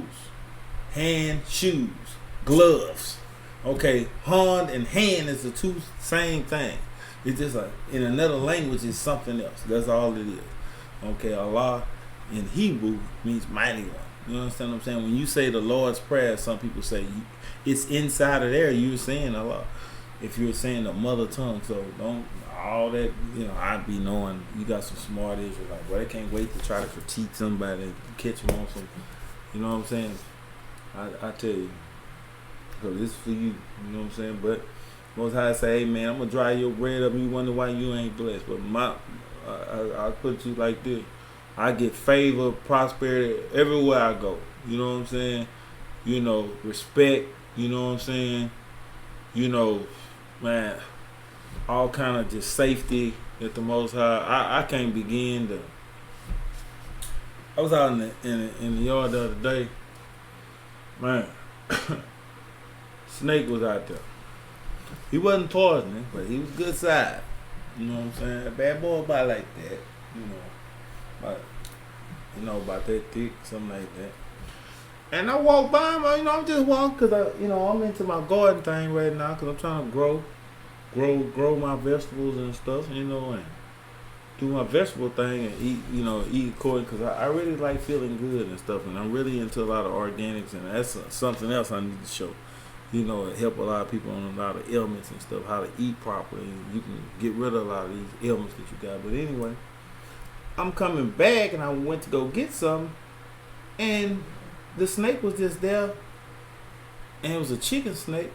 gloves. Okay, hand and hand is the two same thing. It's just like in another language it's something else. That's all it is. Okay, Allah in Hebrew means mighty one. You understand what I'm saying? When you say the Lord's Prayer, some people say it's inside of there. You're saying Allah. If you're saying the mother tongue, so don't all that. You know, I'd be knowing you got some smart Israelites. But I can't wait to try to critique somebody and catch them on some. You know what I'm saying? I tell you, because this is for you. You know what I'm saying? But Most High say, hey man, I'm gonna dry your bread up. And you wonder why you ain't blessed. But I'll put it to you like this. I get favor, prosperity everywhere I go. You know what I'm saying? You know, respect. You know what I'm saying? You know, man, all kind of just safety at the Most High. I can't begin to. I was out in the yard the other day. Man, Snake was out there. He wasn't poisoning, but he was good side. You know what I'm saying? A bad boy about like that. About that thick, something like that. And I walk by him, I'm just walking because I'm into my garden thing right now because I'm trying to grow my vegetables and stuff, and do my vegetable thing and eat according, because I really like feeling good and stuff, and I'm really into a lot of organics, and that's something else I need to show. It help a lot of people on a lot of ailments and stuff, how to eat properly, and you can get rid of a lot of these ailments that you got. But anyway, I'm coming back, and I went to go get some, and the snake was just there, and it was a chicken snake.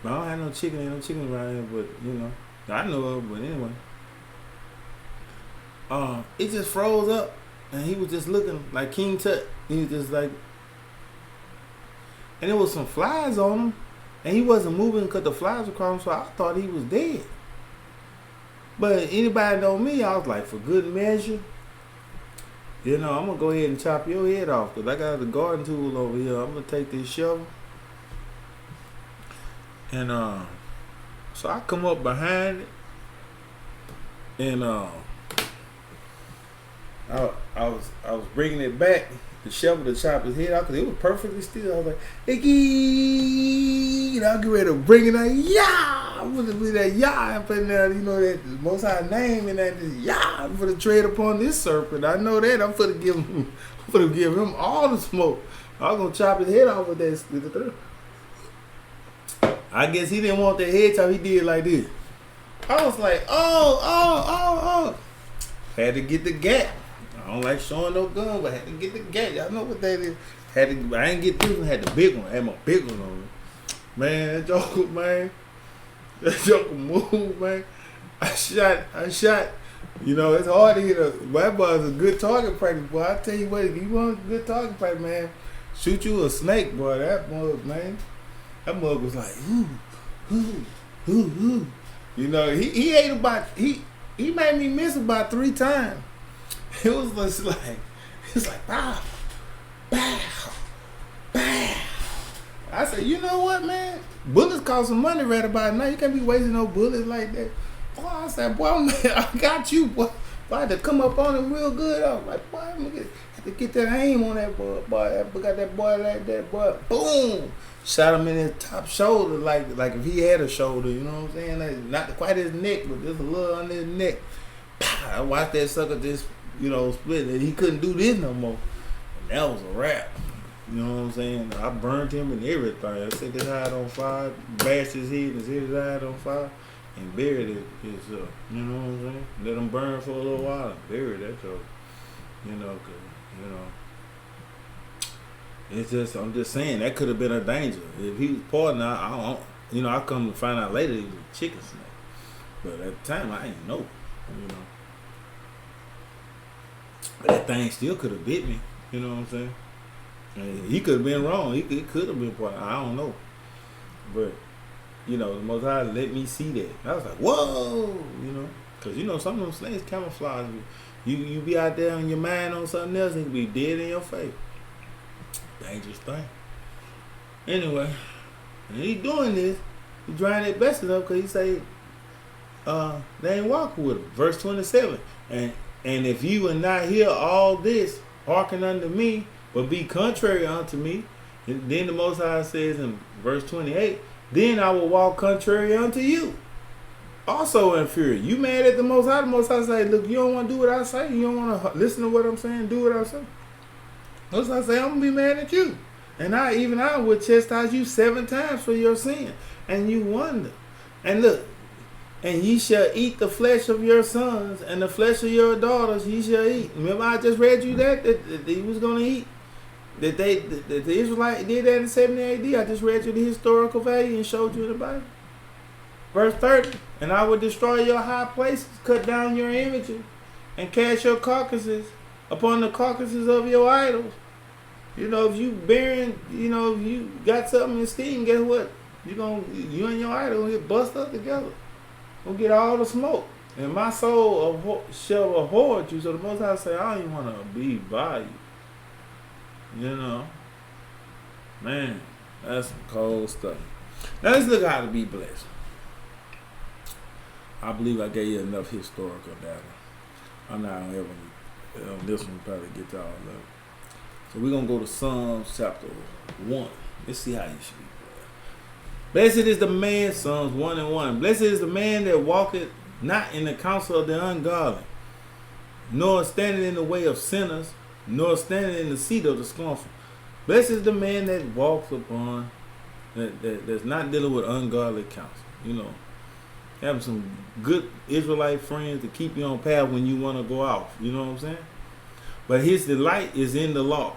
I don't have no chicken, ain't no chicken around here, but I know of, but anyway. It just froze up, and he was just looking like King Tut. He was just like, and there was some flies on him, and he wasn't moving because the flies were crawling, so I thought he was dead. But anybody know me, I was like, for good measure, I'm gonna go ahead and chop your head off, because I got the garden tool over here. I'm gonna take this shovel, and so I come up behind it, and I was bringing it back, the shovel to chop his head off, because it was perfectly still. I was like, Icky! I'm getting ready to bring it out. Yeah! I'm going to be that yeah and putting that, that Most High name in that. Yeah! I'm going to tread upon this serpent. I know that. I'm going to give him all the smoke. I'm going to chop his head off with that. I guess he didn't want that head chop. He did like this. I was like, oh. Had to get the gap. I don't like showing no gun, but I had to get the gap. Y'all know what that is. I didn't get this one, had the big one. I had my big one on it. Man, that joker, man. That joker moved, man. I shot. It's hard to hit that boy's a good target practice, boy. I tell you what, if you want a good target practice, man, shoot you a snake, boy. That mug, man. That mug was like, ooh. He ate about, he made me miss about 3 times. It was just like, bow. I said, you know what, man? Bullets cost some money right about now. You can't be wasting no bullets like that. Boy, I said, boy, man, I got you, boy. I had to come up on him real good. I was like, boy, I had to get that aim on that boy. I got that boy like that, boy. Boom! Shot him in his top shoulder, like if he had a shoulder, you know what I'm saying? Like, not quite his neck, but just a little under his neck. I watched that sucker just, split, and he couldn't do this no more. And that was a wrap. You know what I'm saying? I burned him and everything. I set his hide on fire, bashed his head and set his hide on fire, and buried it. You know what I'm saying? Let him burn for a little while and buried that joke. It's just, I'm just saying, that could have been a danger. If he was poisoned, I come to find out later he was a chicken snake. But at the time, I didn't know, you know. But that thing still could have bit me, you know what I'm saying? And he could have been wrong. He could have been part. I don't know. But, you know, the Most High let me see that. I was like, whoa, you know. Because, you know, some of them snakes camouflage. You be out there on your mind on something else and be dead in your face. Dangerous thing. Anyway, and he doing this. He trying their best enough because he say, they ain't walking with him. Verse 27. And if you will not hear all this, hearken unto me, but be contrary unto me. And then the Most High says in verse 28, then I will walk contrary unto you. Also in fury. You mad at the Most High? The Most High say, look, you don't want to do what I say. You don't want to listen to what I'm saying. Do what I say. Most High say, I'm going to be mad at you. And I would chastise you 7 times for your sin. And you wonder. And look, and ye shall eat the flesh of your sons, and the flesh of your daughters ye shall eat. Remember I just read you that he was going to eat? That the Israelites did that in 70 AD. I just read you the historical value and showed you in the Bible. Verse 30. And I will destroy your high places, cut down your images, and cast your carcasses upon the carcasses of your idols. You know, if you bearing, you know, if you got something in steam, guess what? You and your idol gonna get busted up together. Gonna get all the smoke. And my soul shall abhor you. So the Most High say, I don't even want to be by you. You know. Man, that's some cold stuff. Now let's look how to be blessed. I believe I gave you enough historical data. I'm not gonna ever, on this one, probably get to all of it. So we're going to go to Psalms chapter 1. Let's see how you should be blessed. Blessed is the man, Psalms 1:1. Blessed is the man that walketh not in the counsel of the ungodly, nor standing in the way of sinners, nor standing in the seat of the scornful. Blessed is the man that walks upon, that's not dealing with ungodly counsel. You know, having some good Israelite friends to keep you on path when you want to go off. You know what I'm saying? But his delight is in the law.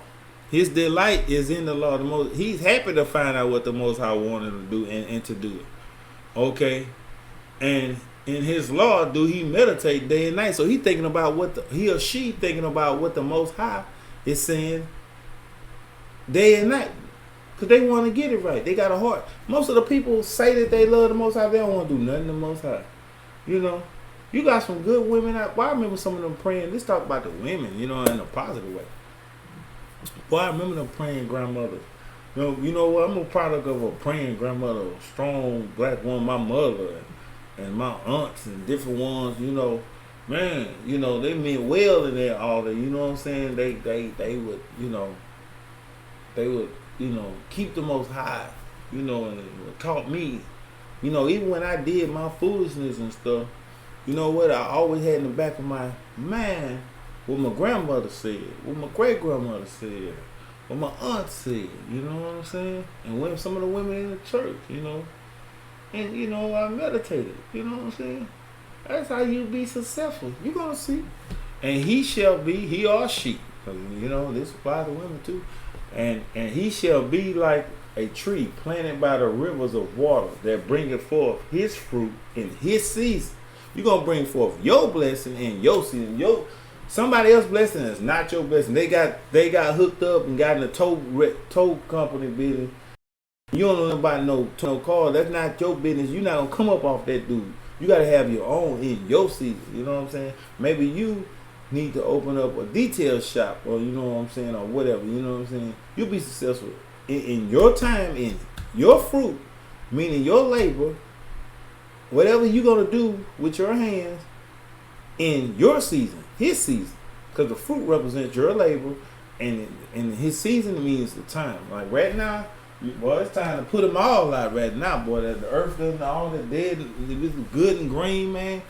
His delight is in the law. He's happy to find out what the Most High wanted to do and to do it. Okay? And in his law do he meditate day and night. So he thinking about he or she thinking about what the Most High is saying day and night. Because they want to get it right. They got a heart. Most of the people say that they love the Most High. They don't want to do nothing to the Most High. You know? You got some good women out. Well, I remember some of them praying. Let's talk about the women, you know, in a positive way. Boy, I remember them praying grandmothers. You know what? I'm a product of a praying grandmother, a strong black woman, my mother, and my aunts and different ones, you know. Man, you know, they meant well in there all day. You know what I'm saying? They would, you know, keep the Most High, you know, and it taught me, you know, even when I did my foolishness and stuff, you know what? I always had in the back of my mind what my grandmother said, what my great grandmother said, what my aunt said. You know what I'm saying? And when some of the women in the church, you know, and you know I meditated. You know what I'm saying? That's how you be successful. You're gonna see. And he or she, because you know this applies to women too. And he shall be like a tree planted by the rivers of water that bringeth forth his fruit in his season. You're going to bring forth your blessing in your season. Somebody else's blessing is not your blessing. They got hooked up and got in a tow company business. You don't know about no car. That's not your business. You're not going to come up off that dude. You got to have your own in your season. You know what I'm saying? Maybe you need to open up a detail shop or you know what I'm saying or whatever. You know what I'm saying? You'll be successful in your time, in your fruit, meaning your labor. Whatever you're going to do with your hands in your season, his season, because the fruit represents your labor, and his season means the time. Like right now, boy, it's time to put them all out right now, boy. That the earth doesn't all that dead, it's good and green, man.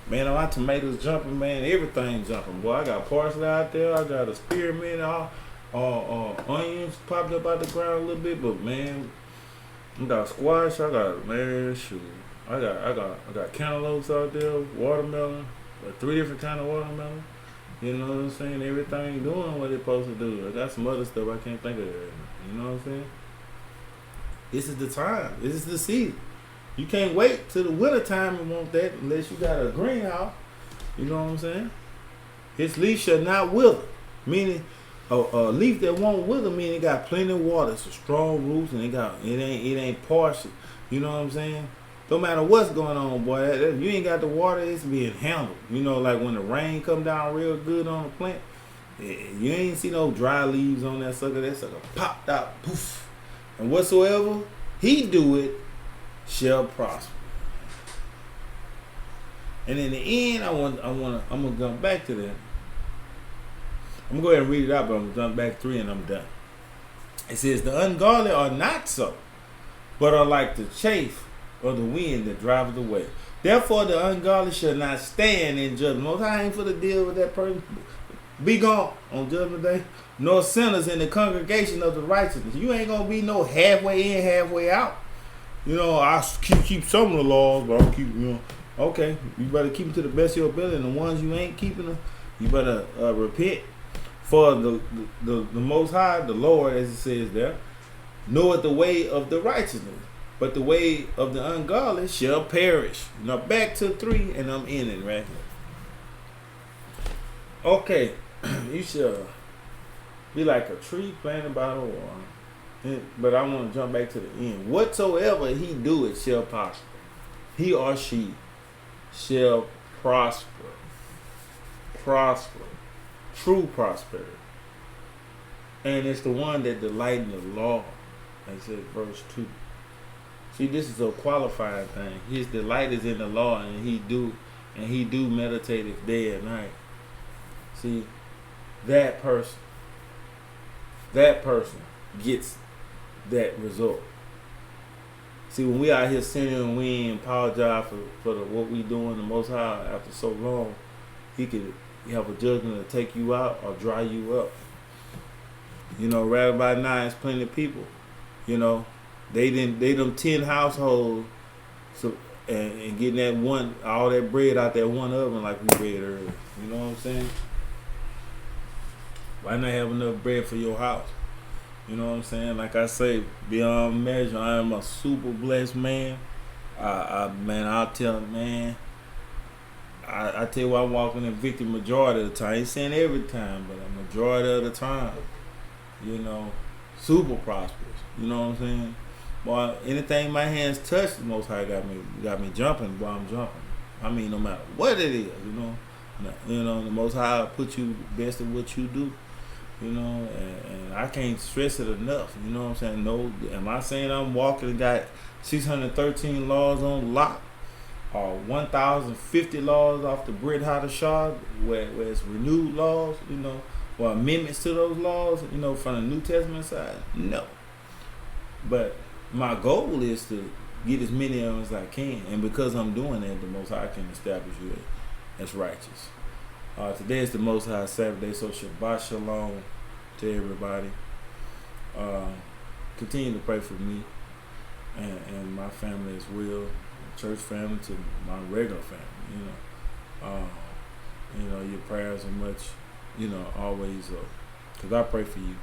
Man, my tomatoes jumping, man. Everything jumping, boy. I got parsley out there. I got a spearmint, onions popped up out the ground a little bit, but man, I got squash. I got, man, shoot. I got cantaloupes out there, watermelon, 3 different kind of watermelon. You know what I'm saying? Everything doing what it's supposed to do. I got some other stuff I can't think of right now. You know what I'm saying? This is the time. This is the season. You can't wait till the winter time and want that unless you got a greenhouse. You know what I'm saying? His leaf shall not wither. Meaning a leaf that won't wither meaning it got plenty of water. It's a strong roots and it ain't partial. You know what I'm saying? No matter what's going on, boy, you ain't got the water, it's being handled. You know, like when the rain come down real good on the plant, you ain't see no dry leaves on that sucker. That sucker popped out, poof. And whatsoever he do it shall prosper. And in the end, I'm gonna jump back to that. I'm gonna go ahead and read it out, but I'm gonna jump back 3 and I'm done. It says, the ungodly are not so, but are like the chaff of the wind that driveth away. Therefore the ungodly shall not stand in judgment. Most High ain't for to deal with that person. Be gone on judgment day. Nor sinners in the congregation of the righteousness. You ain't gonna be no halfway in, halfway out. You know, I keep some of the laws, but I'll keep, you know. Okay, you better keep them to the best of your ability. And the ones you ain't keeping them, you better repent. For the Most High, the Lord, as it says there, knoweth the way of the righteousness, but the way of the ungodly shall perish. Now back to 3, and I'm in it right here. Okay, you shall be like a tree planted by the water. But I want to jump back to the end. Whatsoever he do, it shall prosper. He or she shall prosper. Prosper. True prosperity. And it's the one that delight in the law. I said verse 2. See, this is a qualifying thing. His delight is in the law, and he do meditate it day and night. See, that person gets that result. See, when we out here sinning and we ain't apologize for what we doing, the Most High after so long, he could have a judgment to take you out or dry you up. You know, right about now, it's plenty of people. You know, they them 10 households, so and getting that one, all that bread out that one oven like we read earlier. You know what I'm saying? Why not have enough bread for your house? You know what I'm saying? Like I say, beyond measure, I am a super blessed man. I'll tell man. I tell you, I'm walking in victory majority of the time. I ain't saying every time, but a majority of the time. You know, super prosperous. You know what I'm saying? Boy, anything my hands touch, the Most High got me jumping while I'm jumping. I mean, no matter what it is, you know. The Most High put you best at what you do. You know, and I can't stress it enough. You know what I'm saying? No, am I saying I'm walking and got 613 laws on lock, or 1,050 laws off the Brit Hadashah, where it's renewed laws, you know, or amendments to those laws, you know, from the New Testament side? No. But my goal is to get as many of them as I can, and because I'm doing that, the Most High can establish you as righteous. Today is the Most High Saturday, so Shabbat Shalom to everybody. Continue to pray for me and my family as well, church family to my regular family. You know, your prayers are much, always, because I pray for you,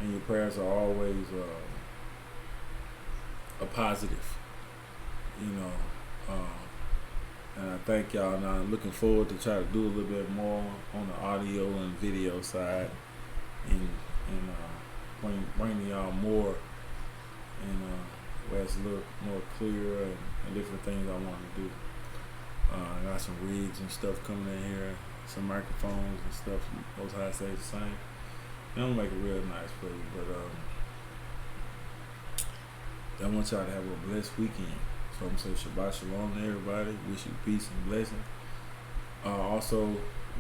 and your prayers are always a positive. And I thank y'all. Now I'm looking forward to try to do a little bit more on the audio and video side, and bring y'all more, and where it's a little more clear and different things I want to do. I got some rigs and stuff coming in here, some microphones and stuff. Most High say the same. And I'm gonna make it real nice for you, but I want y'all to have a blessed weekend. So I'm saying Shabbat Shalom to everybody. Wish you peace and blessing. Also,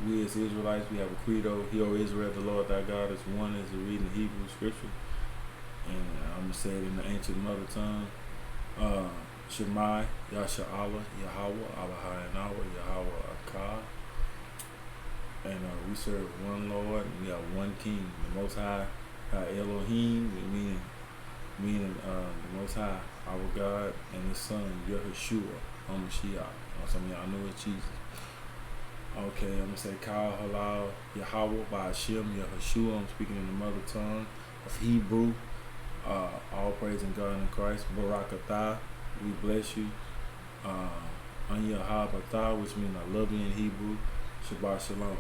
we as Israelites, we have a credo. Hear, O Israel, the Lord thy God is one, as we read in the Hebrew scripture. And I'm going to say it in the ancient mother tongue. Shemai, Yasha'Allah, Yahweh, Allahayanawa, Yahweh Akkad. And we serve one Lord, and we have one King, the Most High, Elohim, meaning the Most High, our God, and His Son, Yahushua, HaMashiach. Some of y'all know it's Jesus. Okay, I'm going to say Kal Halal, Yahweh, by Hashem, Yahushua. I'm speaking in the mother tongue of Hebrew. All praise in God and Christ. Barakatah. We bless you. Anya Habatah, which means I love you in Hebrew. Shabbat Shalom.